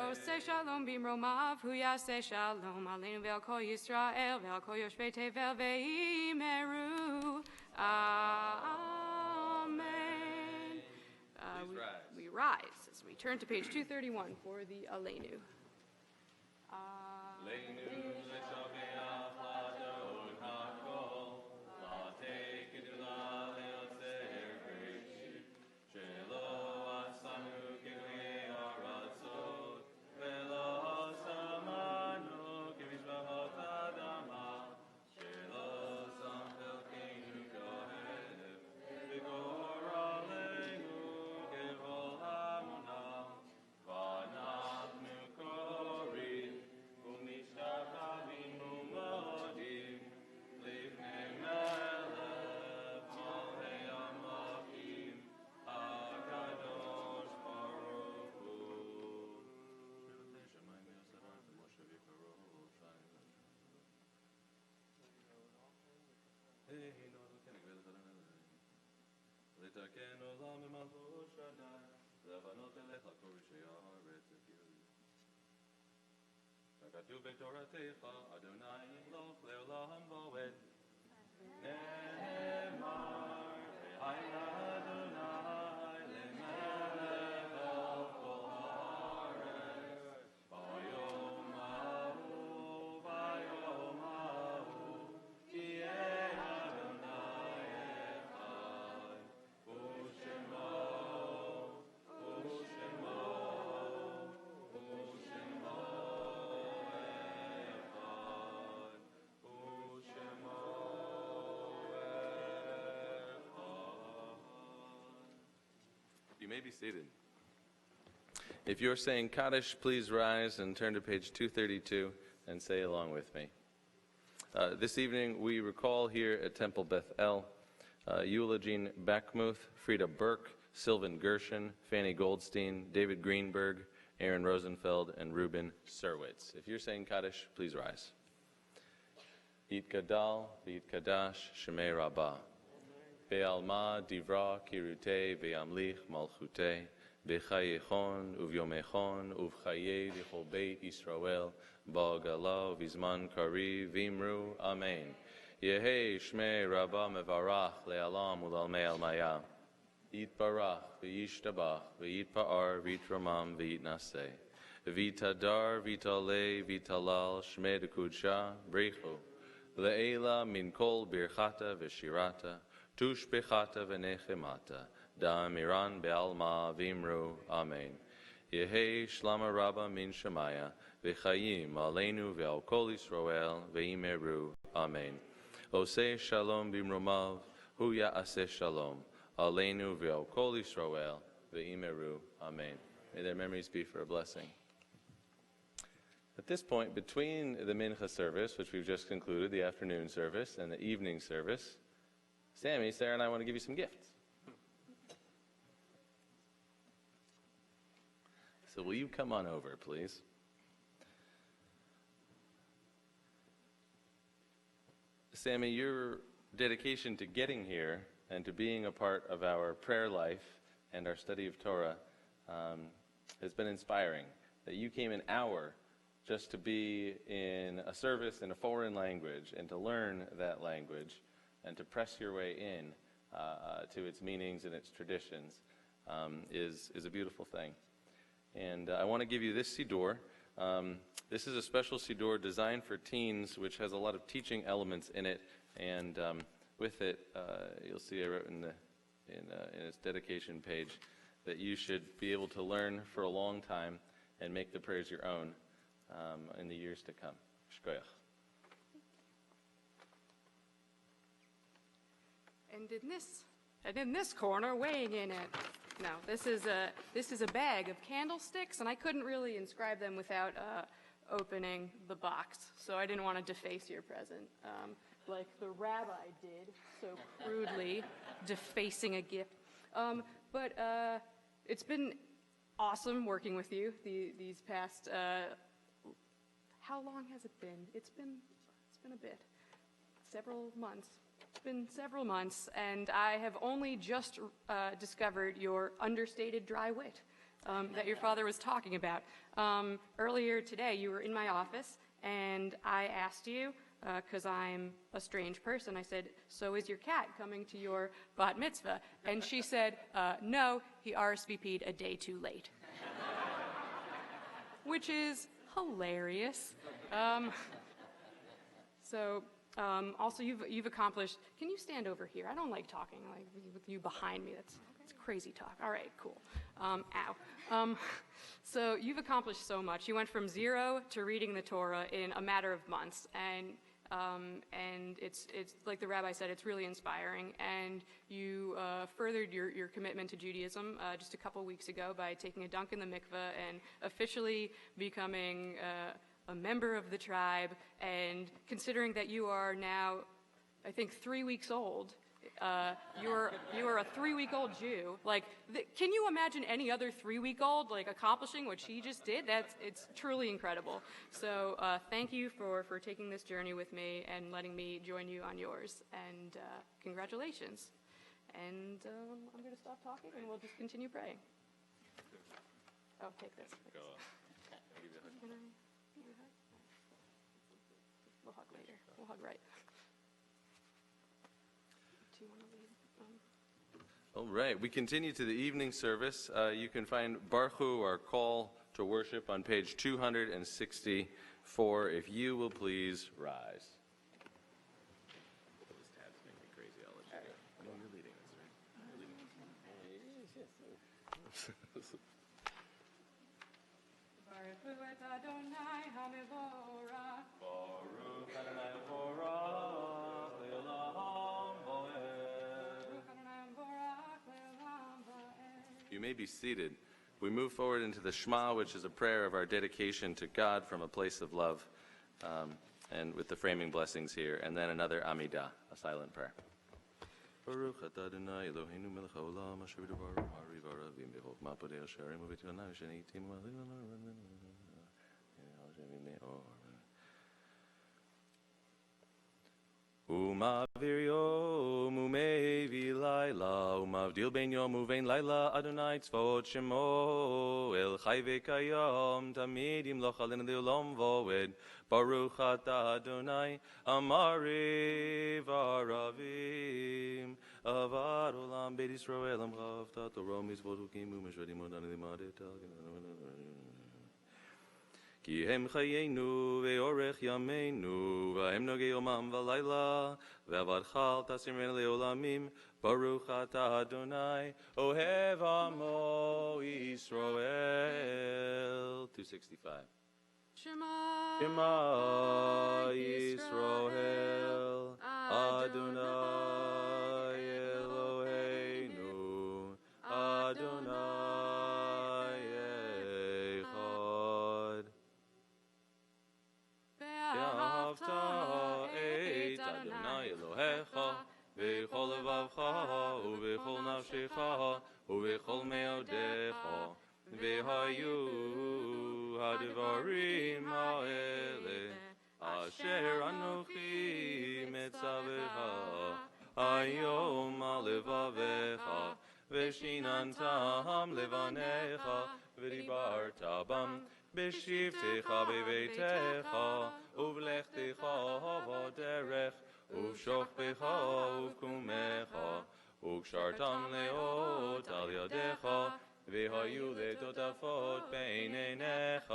Oseh shalom bimromav hu yaseh shalom alinu v'el kol Yisrael v'el kol yoshvei tevel v'himeru Amen. We rise as we turn to page 231 for the Aleinu. לתקן עולם במלכות שדי, להבנות אליך כל רשעי הארץ הגיעו. ככתוב בתורתך, אדוני ימלוך לעולם ועד. נאמר, והי לאדוני למלך על כל הארץ. ביום ההוא, ביום ההוא, תהיה You may be seated. If you're saying Kaddish, please rise and turn to page 232 and say along with me. This evening we recall here at Temple Beth El, Eulogene Backmuth, Frida Burke, Sylvan Gershon, Fanny Goldstein, David Greenberg, Aaron Rosenfeld, and Ruben Serwitz. If you're saying Kaddish, please rise. Yit Gadal, Yit Kadash, Shemei Rabbah. Be'alma divra kirute ve'amlich malchute b'chayechon uvyomechon uvchaye v'chol beit Yisrael ba'gala v'zman kari v'imru Amen. Yehei shmei Rabbah mevarach le'alam u'lalmei almaya yitbarach v'yishtabach v'yitpa'ar v'yitramam v'yitnaseh v'yitadar v'yitale v'yitalal shmei dekudsha brechu le'ela min kol birchata v'shirata Tush bechata v'nechemata, da miran be'alma v'imru, Amen. Yehei shlama rabba min shemaya, v'chayim aleinu ve'al kol Yisrael, v'imeru, Amen. Oseh shalom b'imromav, hu ya'aseh shalom, aleinu ve'al kol Yisrael, v'imeru, Amen. May their memories be for a blessing. At this point, between the mincha service, which we've just concluded, the afternoon service, and the evening service, Sammy, Sarah, and I want to give you some gifts. So will you come on over, please? Sammy, your dedication to getting here and to being a part of our prayer life and our study of Torah has been inspiring. That you came an hour just to be in a service in a foreign language and to learn that language and to press your way in to its meanings and its traditions is a beautiful thing. And I want to give you this siddur. This is a special siddur designed for teens, which has a lot of teaching elements in it. And with it, you'll see I wrote in its dedication page that you should be able to learn for a long time and make the prayers your own in the years to come. Shkoyach. And in this corner, weighing in at this is a bag of candlesticks, and I couldn't really inscribe them without opening the box, so I didn't want to deface your present, like the rabbi did, so crudely defacing a gift. But it's been awesome working with you these past. How long has it been? It's been a bit, several months. It's been several months, and I have only just discovered your understated dry wit that your father was talking about. Earlier today, you were in my office, and I asked you, because I'm a strange person, I said, so is your cat coming to your bat mitzvah? And she said, no, he RSVP'd a day too late. Which is hilarious. Also, you've accomplished. Can you stand over here? I don't like talking like with you behind me. It's crazy talk. All right, cool. So you've accomplished so much. You went from 0 to reading the Torah in a matter of months, and it's like the rabbi said, it's really inspiring. And you furthered your commitment to Judaism just a couple weeks ago by taking a dunk in the mikveh and officially becoming a member of the tribe. And considering that you are now, I think, 3 weeks old, you are a 3-week-old Jew. Like, can you imagine any other 3-week-old like accomplishing what she just did? It's truly incredible. So thank you for taking this journey with me and letting me join you on yours. And congratulations. And I'm going to stop talking and we'll just continue praying. Oh, take this. Can I give you a hug? We'll hug later. We'll hug right. Do you want to leave? All right, we continue to the evening service. You can find Baruch, our call to worship, on page 264. If you will please rise. Those tabs make me crazy. I'll let you go. No, you're leading us, right? You're leading us. Baruch et Adonai HaMevorach. Baruch Adonai Mevorach le'olam va'ed. Baruch Adonai Mevorach le'olam va'ed. You may be seated. We move forward into the Shema, which is a prayer of our dedication to God from a place of love, and with the framing blessings here, and then another Amidah, a silent prayer. Baruch atah Adonai Eloheinu melech haolam asher b'davar ha'ari v'aravim b'chokmah podei hasharim u'b'tivanav shenitim Umavir yom umevi laila umavdil ben yom uvein laila Adonai tzvot shemo el chai v'kayom tamid yimloch aleinu le'olam v'oed Baruch atah Adonai amari v'aravim avad olam beit Yisrael amchav tatorah mitzvot hukim u'meshvadim odanu limadet Ki hem chayenu ve'orech yameinu v'hem nogei yomam v'layla ve'avadchal tasimren le'olamim Baruch atah Adonai ohev amo Yisrael. 265. Shema Yisrael Adonai Eloheinu Adonai Echad. Ve'ahavta et Adonai Elohecha v'chol levavcha u'v'chol nafshecha u'v'chol me'odecha v'hayu ha'devarim ha'ele asher anochi metzavecha hayom alevavecha v'shinantam levanecha v'dibarta bam בשבתך בביתך, ובלכתך בדרך, ובשוכבך ובקומך, וקשרתם לאות על ידיך, והיו לטוטפות בין עיניך,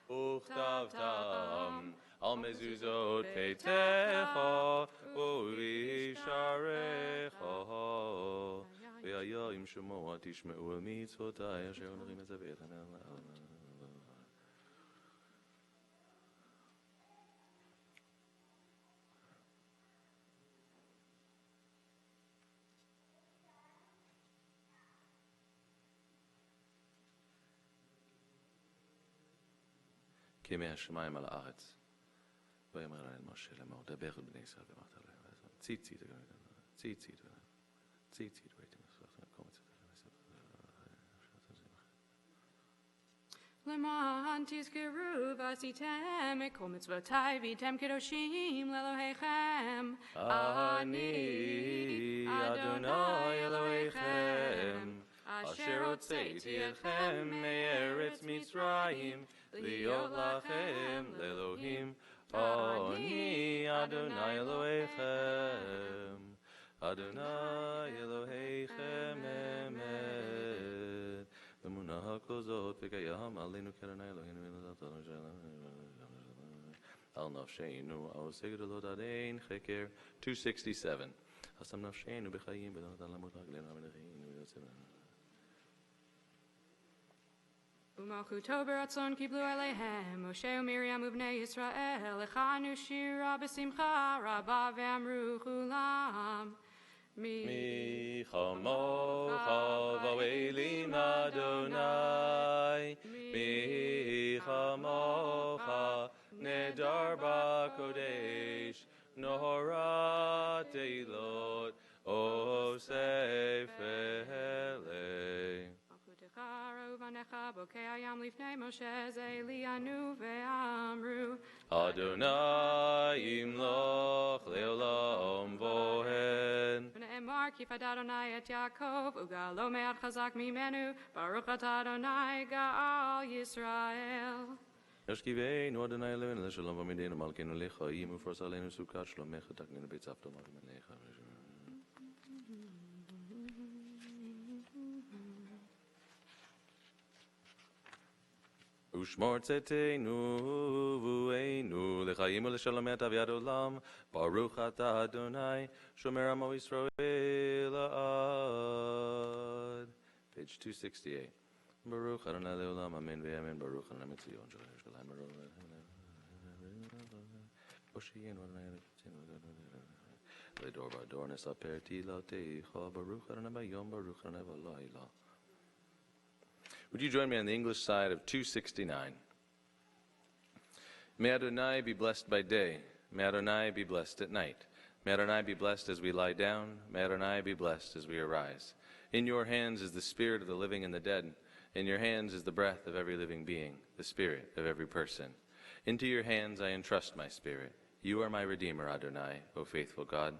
וכתבתם על מזוזות ביתך ובשעריך. והיה אם שמוע תשמעו על מצוותי אשר נרים את זווית. כימי השמיים על הארץ. ויאמר אל משה לאמור, דבר אל בני ישראל ואמרת להם, ציצית, למען תזכרו ועשיתם את כל מצוותיי והייתם קדושים לאלוהיכם. אני אדוני אלוהיכם, אשר הוצאתי אתכם מארץ מצרים, להיות לכם לאלוהים. אני אדוני אלוהיכם, אדוני אלוהיכם אמת. אמונה כל זאת וקיים עלינו קרן אלוהינו על נפשנו העושה גדולות עד אין חקר. 267. השם נפשנו בחיים ולא נתן למות רגלינו המלכים ויוצא ומלכותו ברצון קיבלו אליהם משה ומרים ובני ישראל, הכנו שירה בשמחה רבה ואמרו כולם, מי כמוך באלים אדוני, מי כמוך נדר בקודש, נורת תהילות עושה פלא. מלכותך ראובנך בוקע ים לפני משה, זה עלינו ואמרו, אדוני ימלוך לעולם ועד. ונאמר כי פדה אדוני את יעקב וגאלו מעט חזק ממנו, ברוך אתה אדוני גאל ישראל. ישכיבנו אדוני אלוהינו לשלום ועמידנו מלכנו לחיים, ופרוס עלינו סוכת שלומך תקננו בית צוותא מלך. ושמור צאתנו ובואנו לחיים ולשלום את אביד עולם, ברוך אתה אדוני שומר עמו ישראל לעד. Page 268. ברוך אדוני לעולם אמן ואמן. ברוך אדוני מציון של ירושלים הושיענו אדוני לדור ודור נספר תהילתך. ברוך אדוני ביום ברוך אדוני בלילה. Would you join me on the English side of 269? May Adonai be blessed by day. May Adonai be blessed at night. May Adonai be blessed as we lie down. May Adonai be blessed as we arise. In your hands is the spirit of the living and the dead. In your hands is the breath of every living being, the spirit of every person. Into your hands I entrust my spirit. You are my Redeemer, Adonai, O faithful God.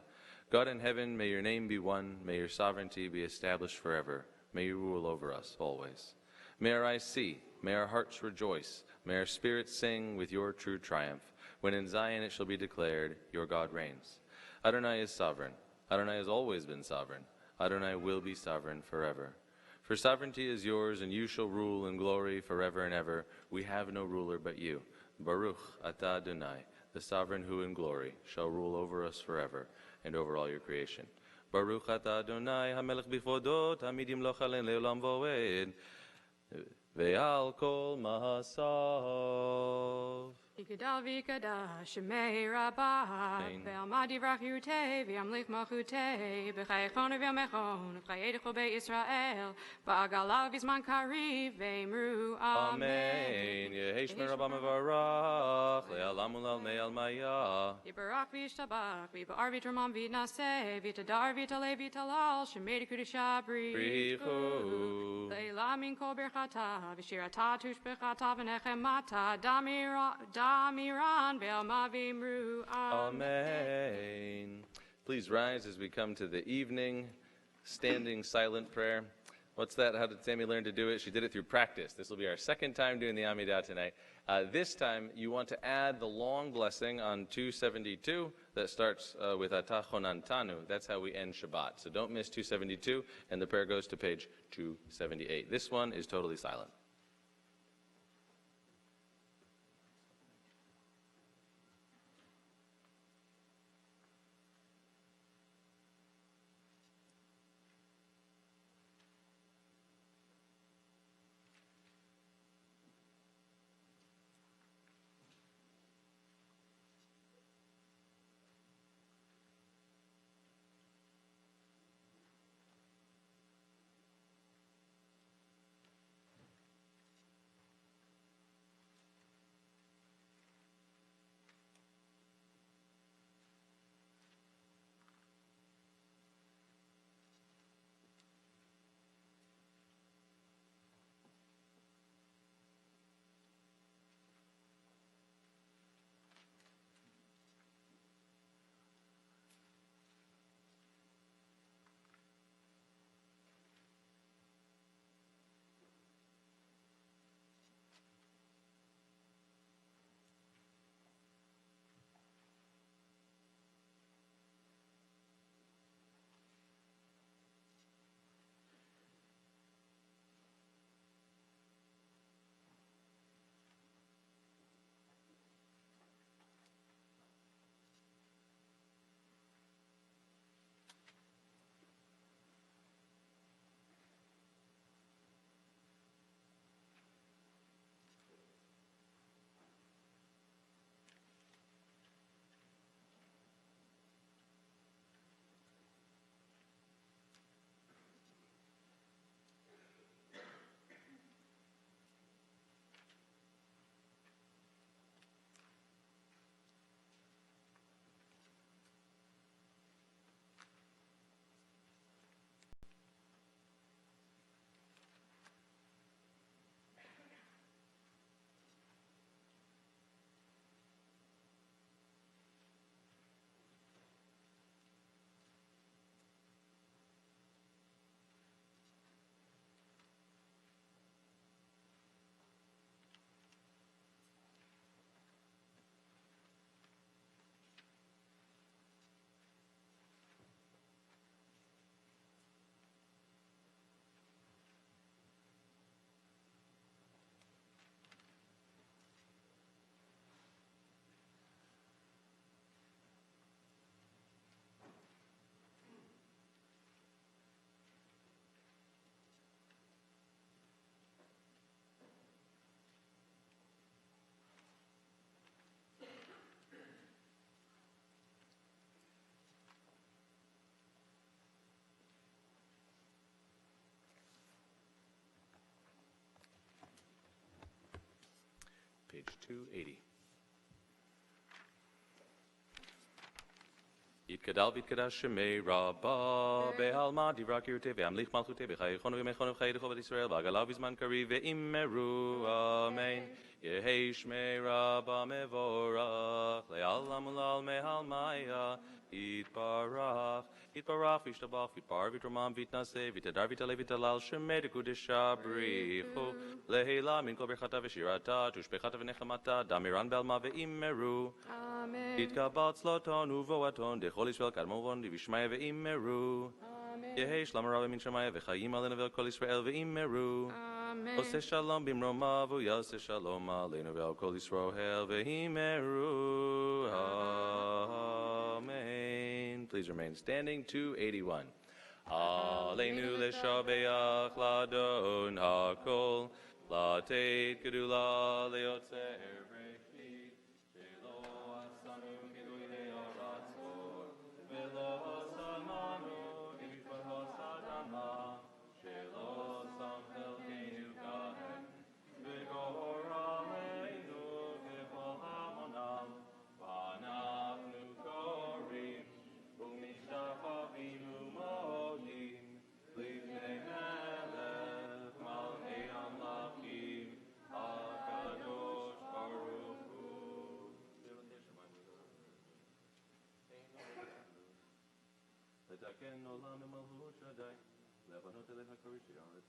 God in heaven, may your name be one. May your sovereignty be established forever. May you rule over us always. May our eyes see, may our hearts rejoice, may our spirits sing with your true triumph, when in Zion it shall be declared, your God reigns. Adonai is sovereign. Adonai has always been sovereign. Adonai will be sovereign forever. For sovereignty is yours, and you shall rule in glory forever and ever. We have no ruler but you. Baruch atah Adonai, the sovereign who in glory shall rule over us forever and over all your creation. Baruch atah Adonai, hamelech b'chodot, hamid yimloch alein le'olam v'oed. ועל כל מעשיו. יגדל ויקדש שמי רבה, ועלמד יברך ירתה, וימליך מלכותה, בחייכון ובימיכון, ובחיי דכל בית ישראל, בעגלה ובזמן קריב, ואמרו אמן. יהי שמי רבה מברך, לעלם ולעלמי עלמיה. יברך וישתבח, ויבער ויתרומם ויתנשא, ויתהדר ויתעלה ויתהלל, שמי דקדושה בריחו. לעילה מן כל ברכתה, ושירתה תושבחתה ונחמתה, Damiran ve'alma v'imru. Amen. Please rise as we come to the evening standing silent prayer. What's that? How did Sammy learn to do it? She did it through practice. This will be our second time doing the Amidah tonight. This time, you want to add the long blessing on 272 that starts with Ata Chonantanu. That's how we end Shabbat. So don't miss 272, and the prayer goes to page 278. This one is totally silent. Page 280. Yitkadal v'yitkadash shemei Rabba be'alma divra kirute ve'amlich malchute v'chayechonu v'mechonu v'chayedecho v'Yisrael v'agalav v'zman kariv ve'immeru amen. Yehei shmei Rabba mevorach le'alam ul'al me'almaya yitbarach yitbarach v'yishtabach v'yitbar v'yitramam v'yitnaseh v'yitadar v'yitaleh v'yitalal shemei dekudesha brichu lehila min kol berchata v'shirata tushbechata v'nechamata damiran be'alma ve'immeru Amen. יתקבץ צלוטון ובואתון דכל ישראל קדמון וישמעיה ואימרו יהי שלום רב מן שמעיה וחיים עלינו ועל כל ישראל ואימרו עושה שלום במרומיו ויעשה שלום עלינו ועל כל ישראל ואימרו Amen. Please remain standing. 281 עלינו לשבח לאדון הכל לתת גדולה ליוצר לתקן עולם במלכות שדי, להבנות אליך כרישי ארץ.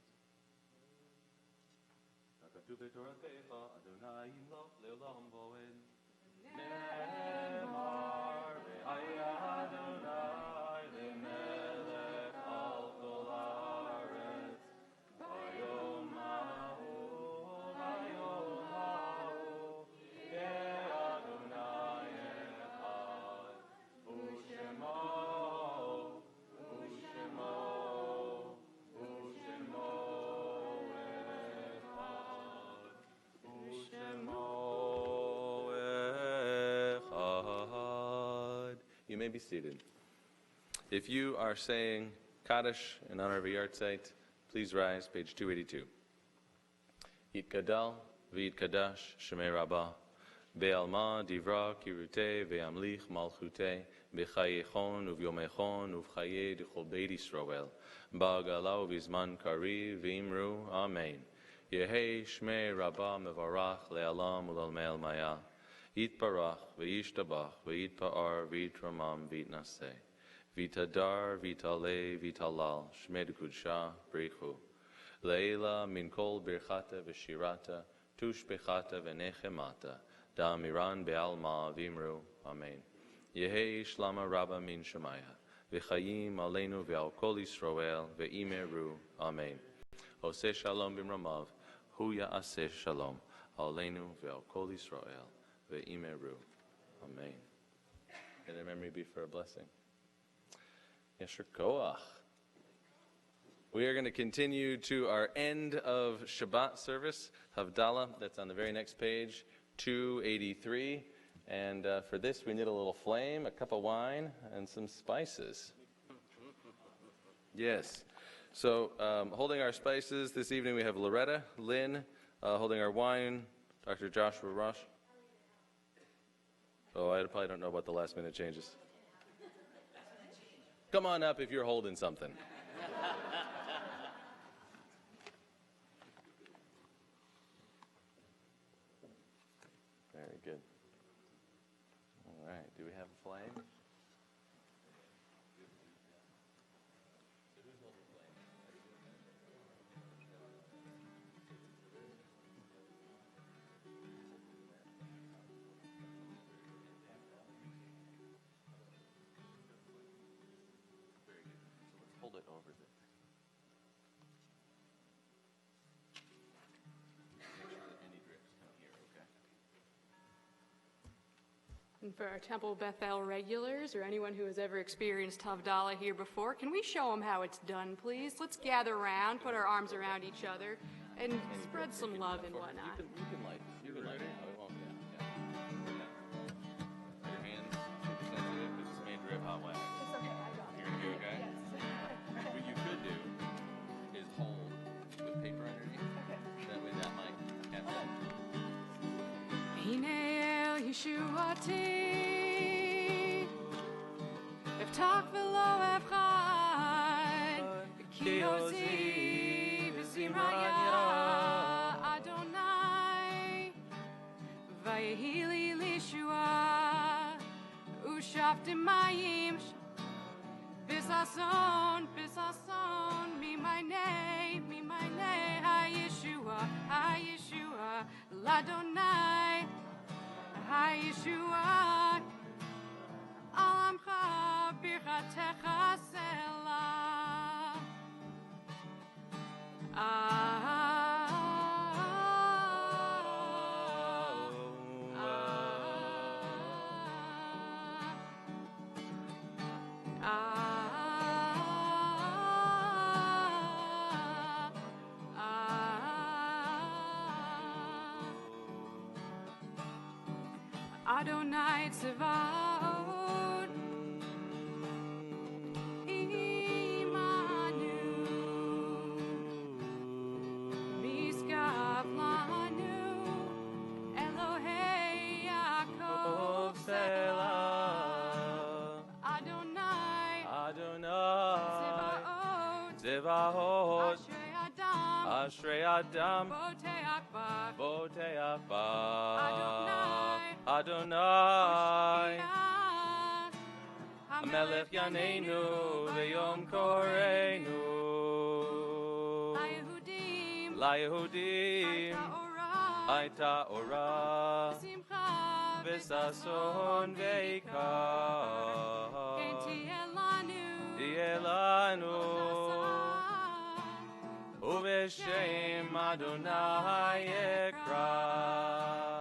ככתוב בתורתך, אדוני ימלוך לעולם ועד. נאמר, והיה אדוני למלך על כל הארץ. ביום ההוא, ביום ההוא, יהיה אדוני אחד, ושמו, ושמו, ושמו אחד, ושמו אחד. You may be seated. If you are saying Kaddish in honor of a yahrzeit, please rise, page 282. Yitgadal v'yitkadash shemei Rabbah, be'alma divra kirutei ve'amlich malchutei, b'chayechon uv'yomechon uv'chaye d'chol beit Yisrael, ba'agala uv'izman kari v'imru, Amen. Yehei shmei Rabbah mevarach le'alam u'lalmei maya, yitbarach v'yishtabach v'yitpa'ar v'yitramam v'yitnaseh. Vitadar, vitale, vitalal, shmed kudsha, brichu. Leila min kol birchata v'shirata, tush bechata v'nechemata, da miran be'alma v'imru, Amen. Yehei shlama rabba min shemaya, v'chayim aleinu ve'al kol Yisrael, ve'imeru, Amen. Oseh shalom b'mramav, hu ya'aseh shalom, aleinu ve'al kol Yisrael, ve'imeru, Amen. May their memory be for a blessing. Yesher Koach. We are going to continue to our end of Shabbat service, Havdalah. That's on the very next page, 283. And for this, we need a little flame, a cup of wine, and some spices. Yes. So holding our spices this evening, we have Loretta, Lynn, holding our wine, Dr. Joshua Rush. Oh, I probably don't know about the last minute changes. Come on up if you're holding something. Very good. All right, do we have a flame? Hold it over there. Make sure that any drips come here, okay? And for our Temple Bethel regulars or anyone who has ever experienced Havdalah here before, can we show them how it's done, please? Let's gather around, put our arms around each other, and spread some love and whatnot. You can light. You can light it. No, it won't. Yeah. Your hands super sensitive because it's made drip hot wax. It's okay, I got You're gonna be okay? What you could do is hold with paper underneath. That way that might catch that. Hine el Yeshuati, Eftach v'lo evchad, Ki ozi v'zimraya Adonai, Vayehi li lishua, Ushaftim mayim, Bisason, mi my name, ha-Yeshua, l'Adonai, ha-Yeshua, alamcha birchatecha selah. Adonai Tzevaot, Imanu, Miskav lanu, Elohei Yaakov Selah. Adonai Tzevaot, Ashrei Adam, Boteach Bar, Adonai, Melech Yaneinu, V'yom Koreinu. ליהודים הייתה אורה וששון ויקר תהיה לנו ובשם אדוני אקרא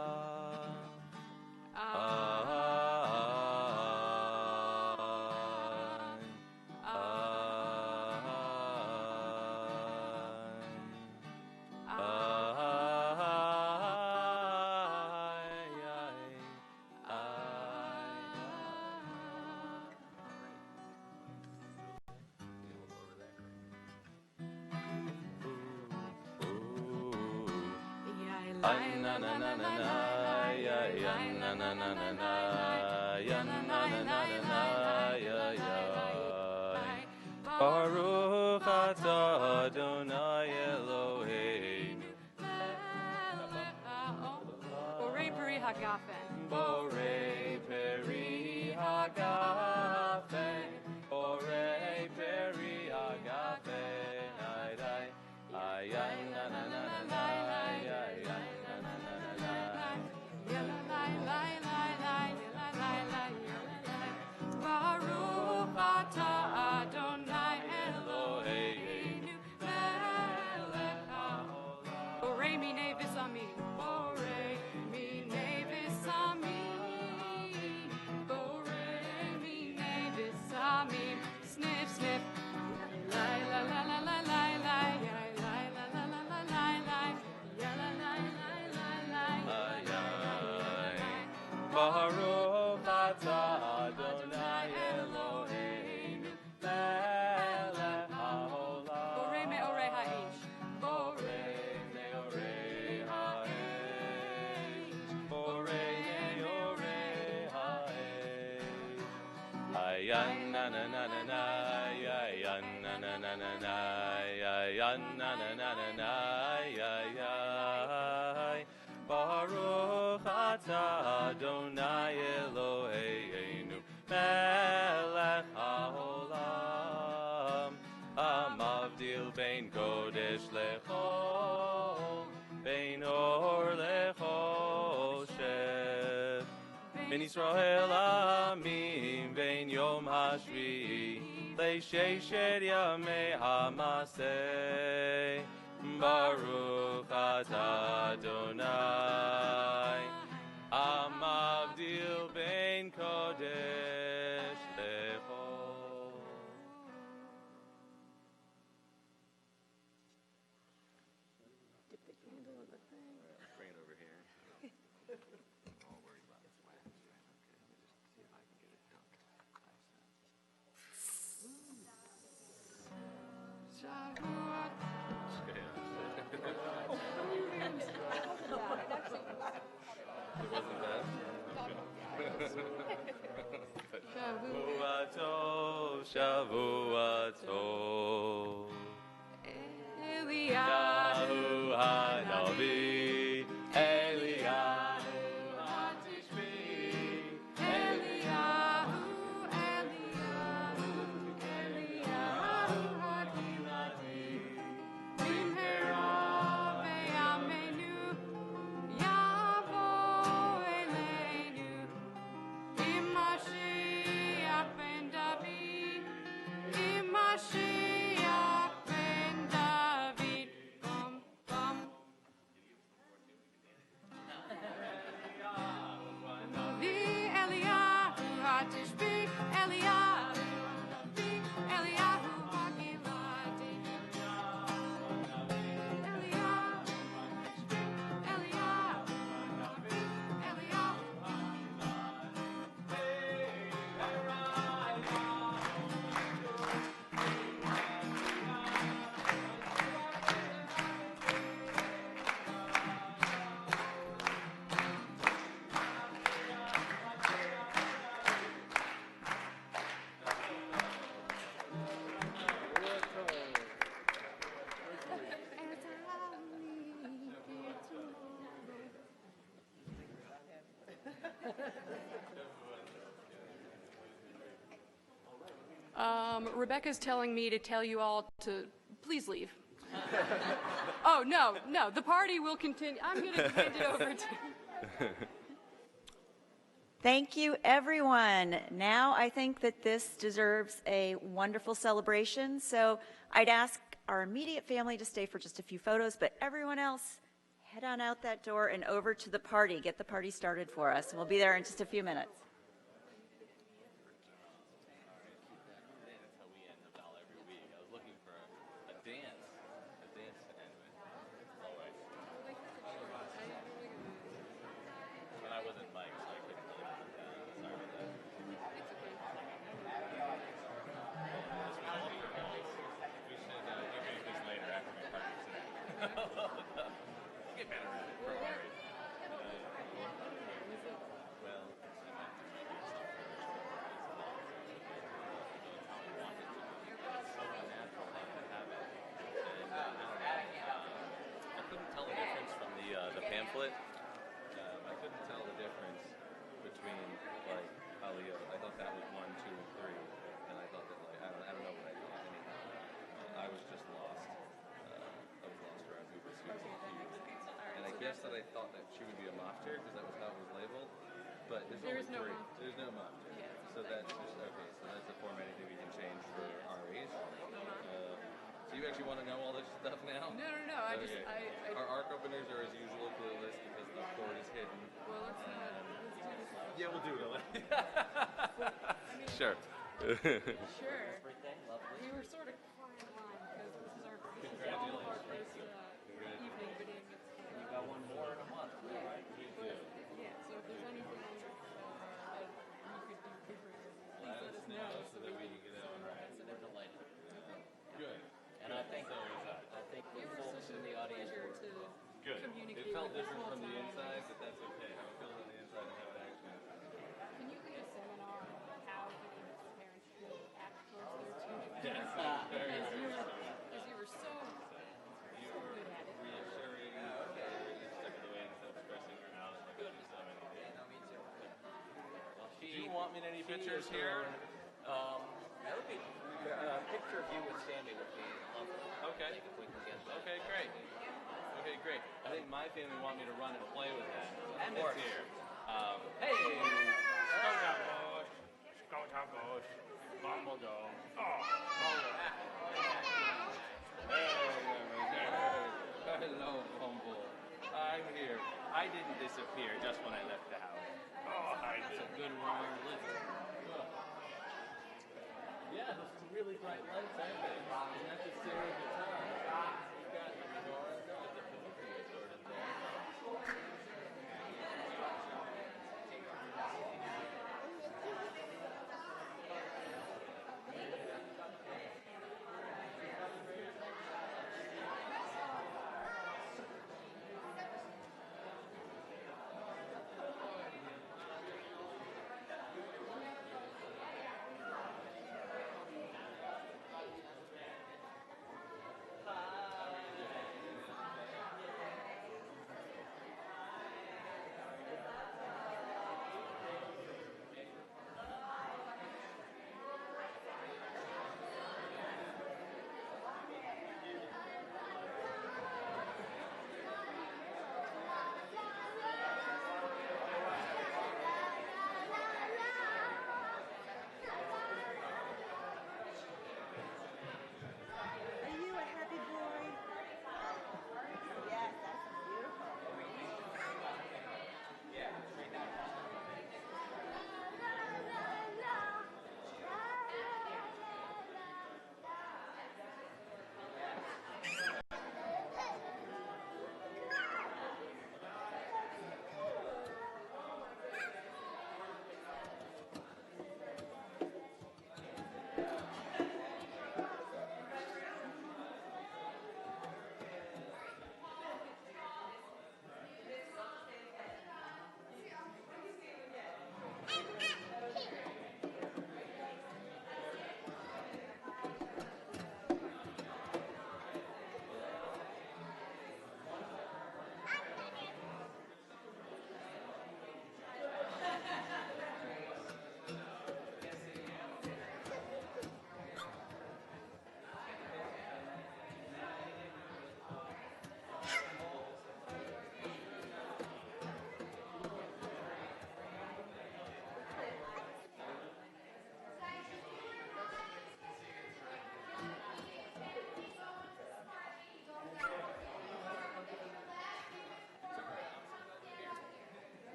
Baruch atah Adonai Eloheinu Borei Peri Hagafen. Borei Peri Hagafen Borei Peri Hagafen Ay na na na na na Baruch atah Adonai Eloheinu melech haolam. Borei minei v'samim. Borei minei v'samim. Borei minei v'samim. Sniff, sniff. Lai, la, la, la, la, la, la, la, la, la, la, la, la, la, la, ya, la, la, la, la, la, Baruch atah Adonai Eloheinu melech haolam Borei me'orei ha'esh. Borei me'orei ha'esh Borei me'orei ha'esh Ayan na na na na na Ayan na na na na na Ayan na na na na na Baruch atah Adonai Eloheinu melech haolam Hamavdil bein kodesh lechol bein or lechoshev Ben Yisrael amim bein yom hashvi'i leisheshet yamei hamaseh Baruch atah Adonai Hamavdil bein kodesh lechol Dip the candle in the thing. Bring it over here. Don't worry about it. Okay, let me just see if I can get it dunked. Shavuot. It wasn't bad? Shavuot. Shavua tov Eliyahu Yahu hanavi Eliyahu hatishbi Eliyahu, Eliyahu, Eliyahu, Hadilati Bimhera ve'yameinu, Yavo eleinu, Mashiach ben David, Mashiach ben David, bum bum. Navi Eliyahu hatishbi, Eliyahu Navi, Eliyahu hagiladi, Eliyahu hatishbi, Eliyahu Navi, Eliyahu Rebecca's telling me to tell you all to please leave. Oh, no, the party will continue. I'm going to hand it over to... Thank you, everyone. Now I think that this deserves a wonderful celebration. So I'd ask our immediate family to stay for just a few photos, but everyone else, head on out that door and over to the party. Get the party started for us. And we'll be there in just a few minutes. That's how we end the bell every week. I was looking for a dance to end with. All right. But I wasn't Mike, so I couldn't really put that. Sorry about that. We should do this later after my party tonight. Get better at it. Well, I meant I couldn't tell the difference from the pamphlet. I couldn't tell the difference between like Aliyah. I thought that was 1, 2, and 3, and I thought that like I don't know what I thought. Anyhow, I was just lost. I was lost around who was confused. And I guess that I thought that she would be a maftir because that was how it was labeled. But there's no only 3. maftir. There's no maftir. Yeah. So that's just okay. So that's the formatting that we can change for REs. So you actually want to know all this stuff now? No. Okay. Our ARC openers are as usual clueless because the cord is hidden. Well, let's do this. Yeah, we'll do it. Sure. Sure. We were sort of flying along because this is all of our first evening bidding. You got one more in a month. Yeah, so if there's anything that you could do differently, please let us know so that we can get that one right. We're delighted. Good. And I think the folks in the audience pleasure were to Good. communicate It felt with us different whole from the time. inside, but that's okay. How it feels on the inside and how it actually is. Can you lead a seminar on how different parents should act towards their children? Yes. Because you were so good at it. Reassuring, stuck in the way and self-expressing her out. Good. So many things. Do you want me in any pictures here? That would be a picture of you with Sandy would be lovely. Okay. If we can get that. Okay, great. Okay, great. I think my family want me to run and play with that. And it's here. Hey! Scoutabush, Bumbledome. Hello, Bumble. I'm here. I didn't disappear just when I left the house. I It's a good one where you're living. Yeah, those are really bright lights, aren't they? And that's the center of the town. You've got the menorah, there's the Pinocchio sort of there.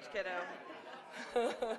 stage, kiddo.